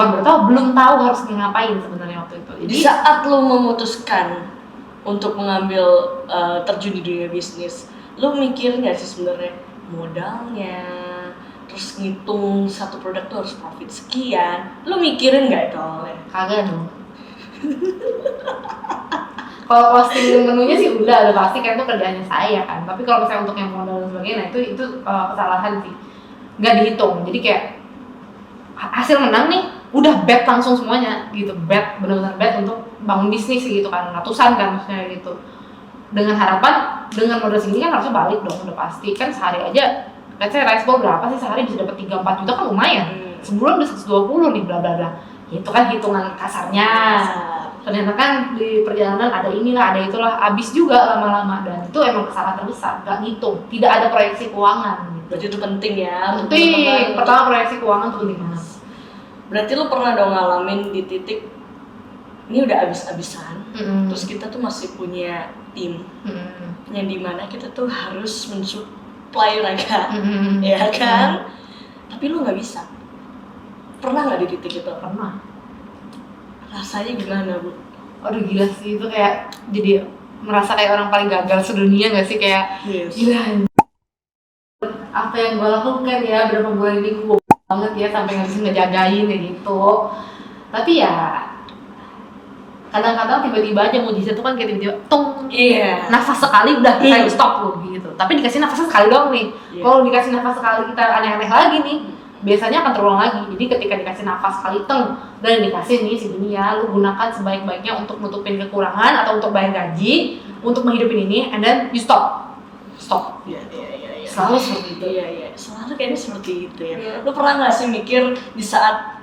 tahu harus ngapain sebenarnya waktu itu. Jadi di saat lo memutuskan untuk mengambil terjun di dunia bisnis, lu mikir nggak sih sebenarnya modalnya, terus ngitung satu produk tuh harus profit sekian, lu mikirin nggak itu awalnya? Kagak dong. Kalau posting menunya sih udah pasti kan itu kerjaannya saya kan. Tapi kalau misalnya untuk yang modal dan sebagainya, nah itu kesalahan sih. Nggak dihitung. Jadi kayak hasil menang nih, udah bet langsung semuanya gitu. Bet, benar-benar bet untuk bangun bisnis gitu kan. Ratusan kan maksudnya gitu. Dengan harapan dengan modal segini kan harusnya balik dong, udah pasti. Kan sehari aja, let's say rice bowl berapa sih sehari bisa dapat 3-4 juta kan lumayan. Sebulan udah 120 nih bla bla bla. Itu kan hitungan kasarnya. Ternyata kan di perjalanan ada inilah, ada itulah, habis juga lama-lama, dan itu emang kesalahan terbesar, nggak ngitung, tidak ada proyeksi keuangan gitu. Berarti itu penting ya. Penting, pertama proyeksi keuangan tuh penting banget. Berarti lu pernah dong ngalamin di titik ini udah abis-abisan, terus kita tuh masih punya tim yang dimana kita tuh harus mensupply mereka, ya kan? Tapi lu nggak bisa. Pernah nggak di titik itu? Pernah. Rasanya gimana, Bu? Aduh gila sih, itu kayak jadi merasa kayak orang paling gagal sedunia nggak sih, kayak gila apa yang gue lakukan ya berapa bulan ini, gue banget ya sampai nggak bisa ngejagain kayak gitu. Tapi ya kadang-kadang tiba-tiba aja mujizat tuh kan kayak tiba-tiba tung, nafas sekali udah kayak stop loh gitu. Tapi dikasih nafas sekali doang nih. Kalau dikasih nafas sekali kita aneh-aneh lagi nih, biasanya akan terulang lagi. Jadi ketika dikasih nafas sekali teng dan dikasih nih segini ya, lu gunakan sebaik-baiknya untuk nutupin kekurangan atau untuk bayar gaji, untuk menghidupin ini, and then you stop. Iya. Selalu seperti itu. Iya. Selalu kayaknya seperti itu ya. Lu pernah nggak sih mikir di saat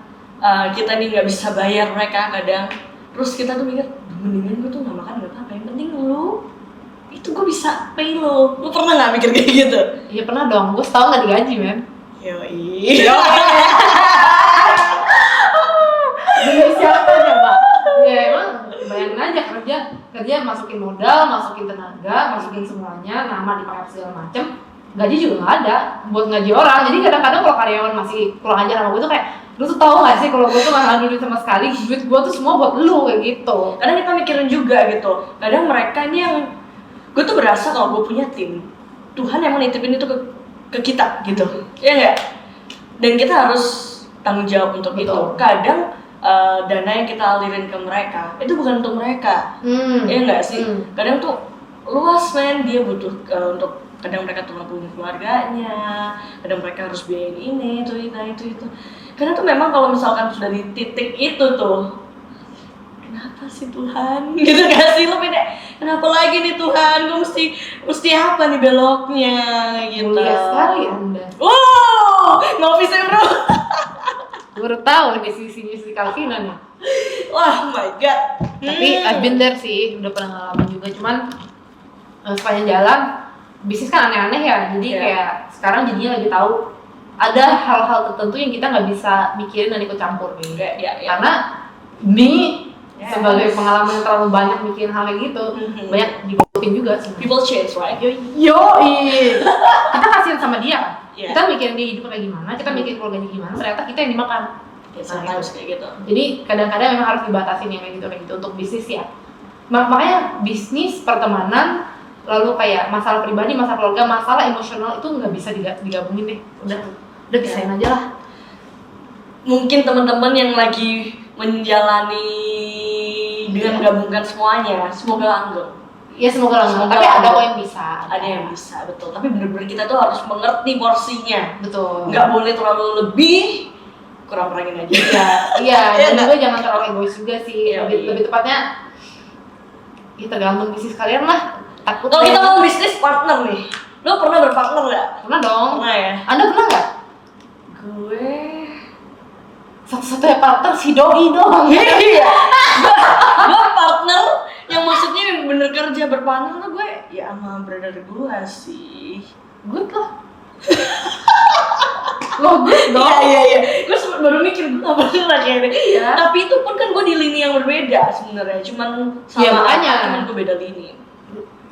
kita nih nggak bisa bayar mereka kadang, terus kita tuh mikir mendingan gue tuh nggak makan nggak apa-apa, yang penting lu itu gue bisa pay lo. Lu pernah nggak mikir kayak gitu? Iya pernah dong. Gue setahun nggak digaji men. Yoi. Demi siapa coba? Ya emang bayangin aja kerja masukin modal, masukin tenaga, masukin semuanya, nama dipakai segala macem, gaji juga nggak ada buat ngaji orang. Jadi kadang-kadang kalau karyawan masih kurang ajar sama gue tuh kayak, lu tuh tau gak sih kalau gue tuh gak ngadu duit sama sekali, duit gue tuh semua buat lu kayak gitu. Kadang kita mikirin juga gitu, kadang mereka ini yang gue tuh berasa kalau gue punya tim, Tuhan yang menitipin itu ke kita gitu, ya nggak? Dan kita harus tanggung jawab untuk itu. Kadang dana yang kita alirin ke mereka itu bukan untuk mereka, ya nggak sih? Kadang tuh luas men, dia butuh untuk, kadang mereka tuh ngabungin keluarganya, kadang mereka harus biayain ini, itu. Karena tuh memang kalau misalkan sudah di titik itu tuh, kenapa sih Tuhan? Gitu gak sih? Lo beda, kenapa lagi nih Tuhan? Gue mesti apa nih beloknya? Gitu. Mulia sekali Anda. Wow, ngopi sih bro. Baru tahu nih sisi Calvina nih. Wah, my god. Tapi I've been there sih, udah pernah ngalamin juga. Cuman sepanjang jalan, bisnis kan aneh-aneh ya. Jadi kayak sekarang jadinya lagi tahu ada hal-hal tertentu yang kita nggak bisa mikirin dan ikut campur gitu. Karena ini sebagai pengalaman yang terlalu banyak mikirin hal kayak gitu, banyak dibotin juga sebenarnya. People change, right? Kita kasihin sama dia kan. Kita mikirin dia hidup kayak gimana, kita mikirin keluarganya gimana, ternyata kita yang dimakan. Harus kayak gitu. Jadi kadang-kadang memang harus dibatasin yang kayak gitu untuk bisnis ya. Makanya bisnis, pertemanan, lalu kayak masalah pribadi, masalah keluarga, masalah emosional itu nggak bisa digabungin deh. Udah pisahin aja lah. Mungkin teman-teman yang lagi menjalani dengan menggabungkan semuanya, semoga langgeng. Ya semoga langgeng. Tapi ada kok yang bisa. Ada yang bisa, betul. Tapi benar-benar kita tuh harus mengerti porsinya. Betul. Nggak boleh terlalu lebih, kurang-kurangin aja. Iya. Dan juga jangan terlalu egois juga sih. Lebih tepatnya, ya tergantung bisnis kalian lah. Takut. Kalau kita mau bisnis partner nih, lo pernah berpartner nggak? Pernah dong. Pernah ya. Anda pernah nggak? Gue satu-satunya partner si Doi doang. Iya. Gue partner yang maksudnya yang bener kerja berpartner tuh gue ya sama brother gue sih. Good lah. Lo good dong. Iya. Gue baru mikir gue gak pernah kayaknya. Iya. Tapi itu pun kan gue di lini yang berbeda sebenarnya. Cuman sama makanya. cuman gue beda lini.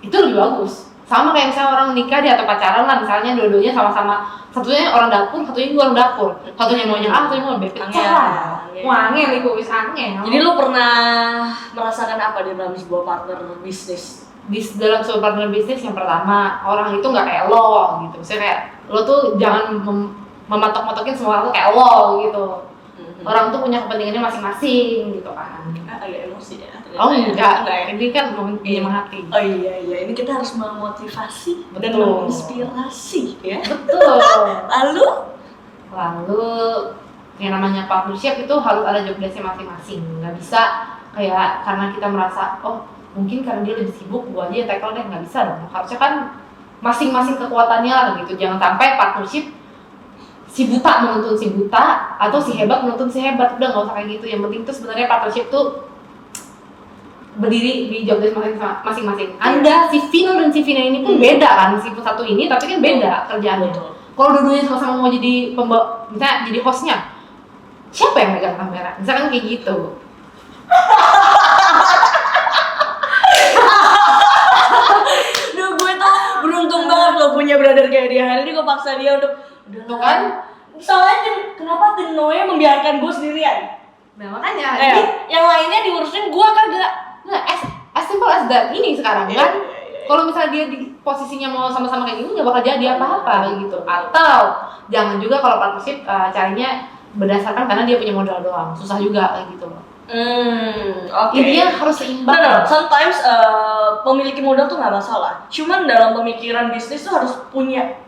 Itu lebih bagus. sama kayak misalnya orang nikah dia atau pacaran lah, misalnya dua-duanya sama-sama, satunya orang dapur, satunya orang dapur, satunya maunya A, satunya mau B, pecah lah. Wangel itu wis angel. Jadi lu pernah merasakan apa di dalam sebuah partner bisnis? Di dalam sebuah partner bisnis, yang pertama orang itu nggak kayak lo gitu, misalnya kayak lo tuh jangan mematok-matokin semua orang tuh kayak lo gitu. Orang tuh punya kepentingannya masing-masing gitu kan. Agak emosi ya. Oh enggak, ya. ini kan menyemangati. Oh iya, ini kita harus memotivasi dan Betul. menginspirasi ya. Betul. Lalu yang namanya partnership itu harus ada job desk-nya masing-masing. Nggak bisa kayak karena kita merasa oh mungkin karena dia lebih sibuk gua aja yang tackle deh, nggak bisa dong. Harusnya kan masing-masing kekuatannya lah gitu. Jangan sampai partnership si buta menuntun si buta atau si hebat menuntun si hebat. Udah nggak usah kayak gitu. Yang penting tuh sebenarnya partnership tuh berdiri di job desk masing-masing. Anda si Vino dan si Vina ini pun beda kan, si satu ini tapi kan beda kerjaannya. Kalau dua-duanya sama-sama mau jadi misalnya jadi hostnya, siapa yang megang kamera? Misalkan kayak gitu. Duh, gue tuh beruntung banget lo punya brother kayak dia. Hari ini gue paksa dia untuk Tuh kan? Soalnya kenapa Noe membiarkan gue sendirian? Nah makanya, Jadi yang lainnya diurusin gue kagak. nah as simple as that ini sekarang kan. Kalau misalnya dia di posisinya mau sama-sama kayak gini nggak bakal jadi apa-apa gitu. Atau jangan juga kalau partnership carinya berdasarkan karena dia punya modal doang, susah juga kayak gitu. Oke. Intinya harus seimbang. No, sometimes memiliki modal tuh nggak masalah. Cuman dalam pemikiran bisnis tuh harus punya,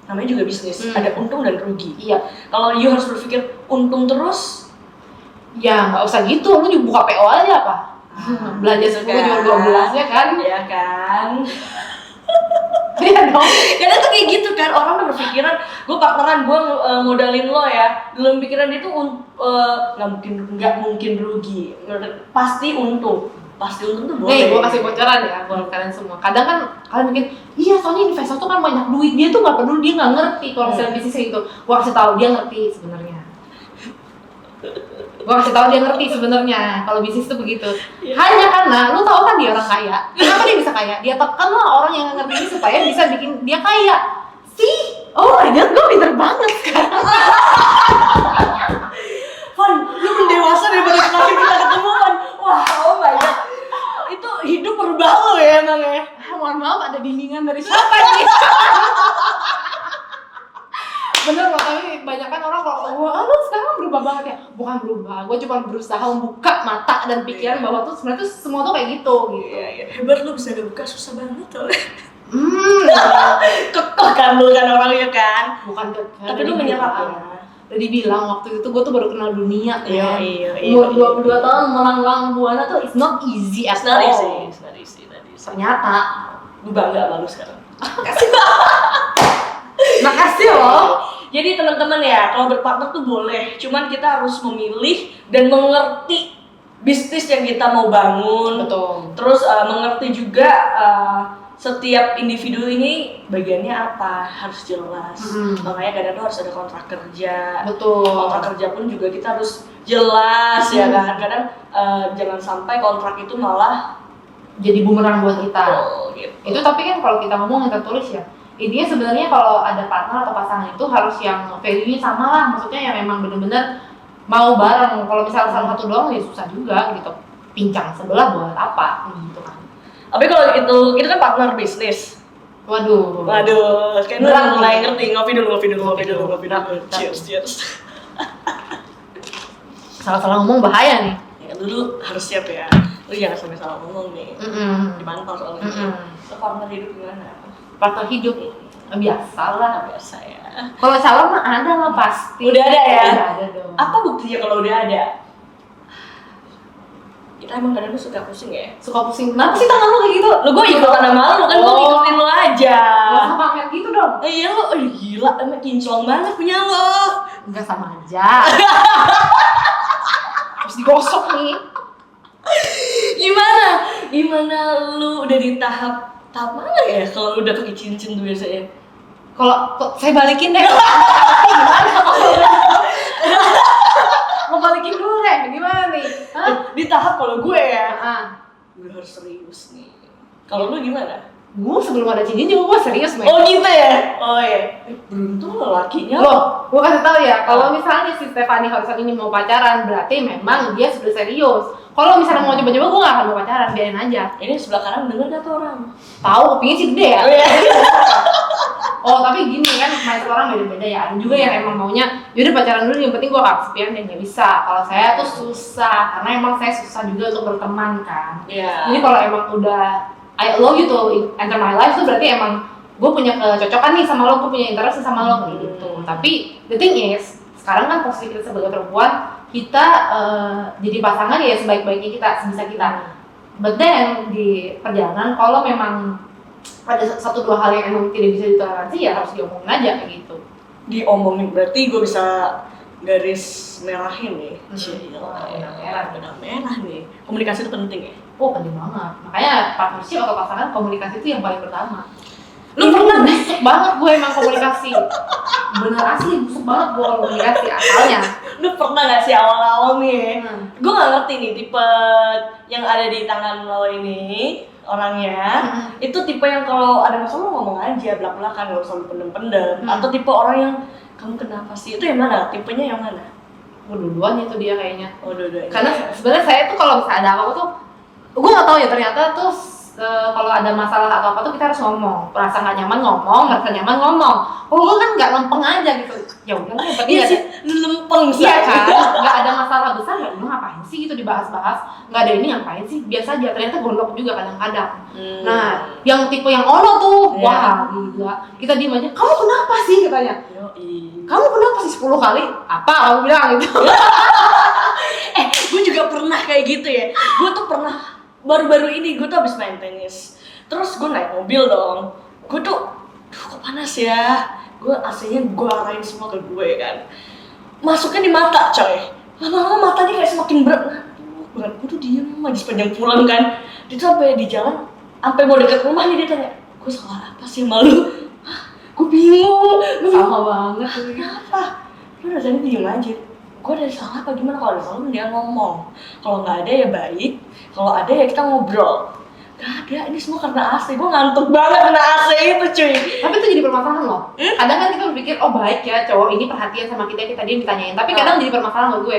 namanya juga bisnis, ada untung dan rugi. Iya. Kalau you harus berpikir untung terus, ya nggak usah gitu, lu juga buka PO aja apa? Belanja 10 jual 12 ya kan? ya kan? Iya dong. Karena tuh kayak gitu kan, orang udah berpikiran gue partneran, gue modalin lo ya. Dalam pikiran dia tuh nggak mungkin rugi, pasti untung. Pasti untung tuh boleh. Nih, gue kasih bocoran ya buat kalian semua. Kadang kan kalian mikir, iya soalnya investor tuh kan banyak duit, dia tuh nggak peduli, dia nggak ngerti kalau misalnya bisnis itu. Gue kasih tahu dia ngerti sebenarnya. Gue kasih tahu dia ngerti sebenarnya kalau bisnis tuh begitu. Hanya karena lu tahu kan dia orang kaya. Kenapa dia bisa kaya? Dia tekan lah orang yang nggak ngerti ini supaya bisa bikin dia kaya. Oh my god, gue pinter banget sekarang. Van, lu mendewasa daripada terakhir kita ketemu, Van. Wah, oh my god. Itu hidup berubah lo ya emang ya. Mohon maaf, ada bimbingan dari siapa nih? Bener loh, tapi kebanyakan orang kalau wah lu sekarang berubah banget ya. Bukan berubah, gue cuma berusaha membuka mata dan pikiran bahwa tuh sebenarnya tuh semua tuh kayak gitu. Iya. Hebat lu bisa ngebuka, susah banget loh. Kekeh Kan lu kan orangnya kan. bukan kekeh. Tapi lu menyerap ya. Tadi bilang waktu itu gue tuh baru kenal dunia ya. Iya. Umur 22 tahun melanglang buana tuh it's not easy at all. It's not easy. Ternyata Gue bangga sama lu sekarang. makasih loh. Jadi teman-teman ya, kalau berpartner tuh boleh, cuman kita harus memilih dan mengerti bisnis yang kita mau bangun. Betul. Terus mengerti juga setiap individu ini bagiannya apa, harus jelas. Makanya kadang tuh harus ada kontrak kerja. Betul. Kontrak kerja pun juga kita harus jelas ya kan. Kadang jangan sampai kontrak itu malah jadi bumerang buat kita. gitu. Itu tapi kan kalau kita ngomong yang tertulis ya. Intinya sebenarnya kalau ada partner atau pasangan itu harus yang value-nya sama lah. Maksudnya yang memang benar-benar mau bareng. Kalau misalnya salah satu doang ya susah juga gitu. Pincang sebelah buat apa gitu kan. Tapi kalau itu kan partner bisnis. Waduh, Kayaknya udah mulai ngerti. Ngopi dulu. Cheers. Salah-salah ngomong bahaya nih. Ya, dulu harus siap ya. Lu jangan sampai salah ngomong nih. Dipantau soalnya. Lu partner hidup gimana? Partner hidup biasalah. Biasa ya. Kalau calon mah ada lah pasti. Udah ada ya? Udah ada dong. Apa buktinya kalau udah ada? Kita emang kadang suka pusing ya? Suka pusing. Kenapa sih tangan lu kayak gitu? Lu gue ikutan sama lu kan, gue ngikutin lu aja. Gak sama pamer gitu dong. Iya lu, gila, emang kinclong banget punya lo. Enggak sama aja. Terus digosok nih. Gimana lu udah di tahap mana ya kalau udah pakai cincin tuh biasanya? Kalau saya balikin deh. Gimana? Mau balikin dulu deh. Gimana nih? Di tahap kalau gue ya, Ah. gue harus serius nih. Kalau lu gimana? gue sebelum ada cincin juga gue serius, men. Oh gitu ya? Oh iya. Beruntung lelakinya. Loh, gue kasih tau ya, kalau misalnya si Stephanie Hudson ini mau pacaran, berarti memang dia sudah serius. Kalau misalnya mau coba-coba, gue gak akan mau pacaran, biarin aja. Ini sebelah kanan denger gak tuh orang? Tahu, kupingnya sih gede ya. Oh iya. Oh, tapi gini kan, mindset orang beda-beda ya. Ada juga yang emang maunya, yaudah pacaran dulu, yang penting gue gak kesepian dan gak bisa. Kalau saya tuh susah, karena emang saya susah juga untuk berteman kan. Iya. Jadi kalau emang udah I allow you to enter my life tuh berarti emang gue punya kecocokan nih sama lo, gue punya interest sama lo gitu. Tapi the thing is, sekarang kan posisi kita sebagai perempuan, kita jadi pasangan ya sebaik-baiknya kita, sebisa kita. But then di perjalanan kalau memang ada satu dua hal yang emang tidak bisa ditoleransi ya harus diomongin aja kayak gitu. Diomongin berarti gue bisa garis merahin nih. Benang merah nih. Komunikasi itu penting ya. Oh, penting banget. Makanya partnership atau pasangan komunikasi itu yang paling pertama. Lu pernah busuk banget gue emang komunikasi. Bener asli busuk banget gue komunikasi asalnya. Lu pernah gak sih awal-awal nih? Gue gak ngerti nih tipe yang ada di tangan lo ini orangnya. Itu tipe yang kalau ada masalah lo ngomong aja belak-belakan, gak usah lu pendem-pendem. Atau tipe orang yang kamu kenapa sih? Itu yang mana? Tipenya yang mana? Dua-duanya itu dia kayaknya. Oh, dua-duanya. Karena sebenarnya saya tuh kalau misalnya ada apa-apa tuh, gue nggak tahu ya ternyata tuh kalau ada masalah atau apa tuh kita harus ngomong. Merasa nggak nyaman ngomong, merasa nyaman ngomong. Kalau gue kan nggak lempeng aja gitu. Ya udah yang penting Iya sih, lempeng sih. Iya kan, nggak ada masalah besar ya udah ngapain sih gitu dibahas-bahas. Nggak ada ini ngapain sih, biasa aja. Ternyata gondok juga kadang-kadang. Nah, yang tipe yang ono tuh, wah gila. Kita diem aja, kamu kenapa sih katanya? Kamu kenapa sih 10 kali? Apa kamu bilang gitu? Gue juga pernah kayak gitu ya. Gue tuh pernah baru-baru ini gue tuh habis main tenis. Terus gue naik mobil dong. Gue tuh, kok panas ya. Gue AC-nya gue arahin semua ke gue kan. Masuknya di mata coy. Lama-lama matanya kayak semakin berat. Berat gue tuh diem aja sepanjang pulang kan. Dia tuh sampai di jalan, sampai mau deket rumah nih dia tanya, gue salah apa sih sama lu? Gue bingung. Sama banget. Kenapa? Lu rasanya diem aja. Gue ada salah apa gimana? Kalau ada salah dia ngomong. Kalau nggak ada ya baik. Kalau ada ya kita ngobrol. Gak ada, ini semua karena AC. Gue ngantuk banget kena AC itu cuy. Tapi itu jadi permasalahan loh. Kadang kan kita berpikir, oh baik ya cowok ini perhatian sama kita dia ditanyain. Tapi kadang jadi permasalahan buat gue.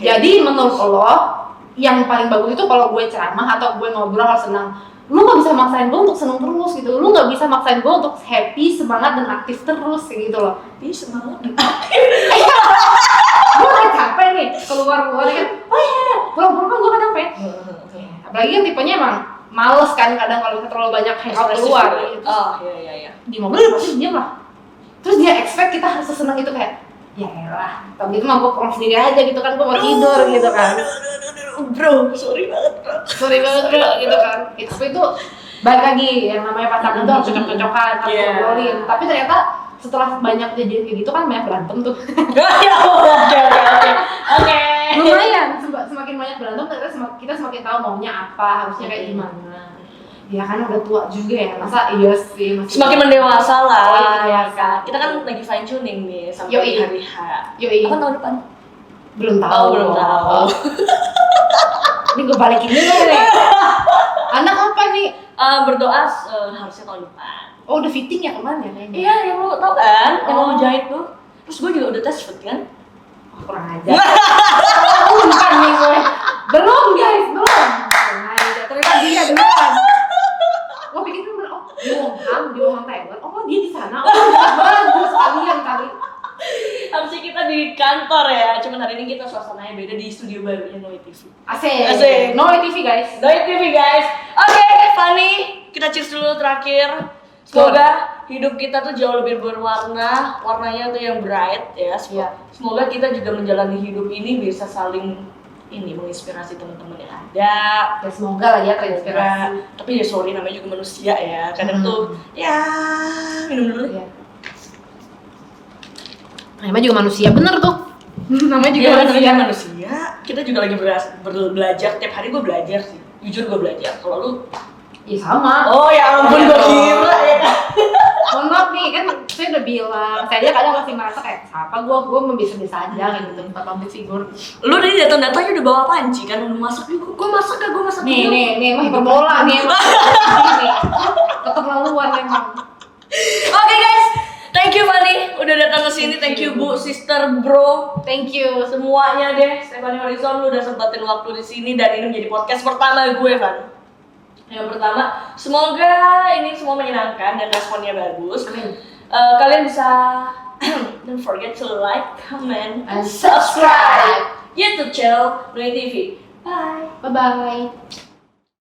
Jadi menurut lo, yang paling bagus itu kalau gue ceramah atau gue ngobrol harus senang. Lu gak bisa maksain gue untuk seneng terus gitu. Lu gak bisa maksain gue untuk happy, semangat, dan aktif terus kayak gitu loh. Ini semangat dan aktif. Gue udah capek nih, keluar kan. Oh iya, pulang-pulang kan gue kadang capek. Apalagi yang tipenya emang males kan kadang kalau kita terlalu banyak hangout keluar gitu. Oh iya. Di mobil pasti diam lah. Terus dia expect kita harus sesenang itu kayak, ya elah, kalau gitu mah gue pulang sendiri aja gitu kan, gue mau tidur gitu kan. Bro, sorry banget bro gitu kan. Tapi itu balik lagi yang namanya pasangan tuh harus cocok-cocokan, harus ngobrolin. Tapi ternyata setelah banyak kejadian kayak gitu kan banyak berantem tuh. Oke. Lumayan, semakin banyak berantem ternyata kita semakin tahu maunya apa, harusnya kayak gimana. Ya kan udah tua juga ya, masa iya sih masih Semakin mendewasa lah. Oh, iya, kan. Kita kan lagi fine tuning nih sampai hari H. Yoi. Apa tahun depan? Belum tahu. Belum tahu. Ini gue balikin dulu nih. Anak apa nih? Berdoa harusnya tahun depan. Oh udah fitting ya kemarin ya kayaknya? Iya, yang lu tau kan? Yang lu jahit tuh. Terus gue juga udah tes fit kan? Kurang aja. Bukan nih gue. Belum guys, belum. Kurang aja. Ternyata dia duluan. Gue pikir tuh di Wongham Taylor. Oh dia di sana. Oh bagus sekalian kali. Harusnya kita di kantor ya. Cuman hari ini kita suasananya beda di studio barunya Noi TV. Asik. Noi TV guys. Noi TV guys. Oke, Fanny, kita cheers dulu terakhir. Semoga hidup kita tuh jauh lebih berwarna, warnanya tuh yang bright ya. Semoga kita juga menjalani hidup ini bisa saling menginspirasi teman-teman yang ada. Ya semoga lah ya terinspirasi. Tapi ya sorry namanya juga manusia ya. Kadang tuh ya minum dulu ya. Namanya juga manusia, bener tuh. Namanya juga manusia. Kita juga lagi belajar. Tiap hari gue belajar sih. Jujur gue belajar. Kalau lu iya sama. Oh ya ampun, gue kira ya. Mohon maaf nih, kan saya udah bilang, saya aja kadang masih merasa kayak siapa gue bisa-bisa aja kayak gitu, tempat public figure. Lu tadi datang-datangnya udah bawa panci kan, udah masak juga. Gue masak. Nih, masih berbola nih. keterlaluan emang. Oke guys, thank you Fanny udah datang ke sini. Thank you Bu, sister, bro, Thank you. semuanya deh. Stephanie Horizon, lu udah sempetin waktu di sini dan ini menjadi podcast pertama gue, Van. Yang pertama, semoga ini semua menyenangkan dan responnya bagus. Amin. Kalian bisa don't forget to like, comment, And subscribe YouTube channel Nui TV. Bye. Bye bye.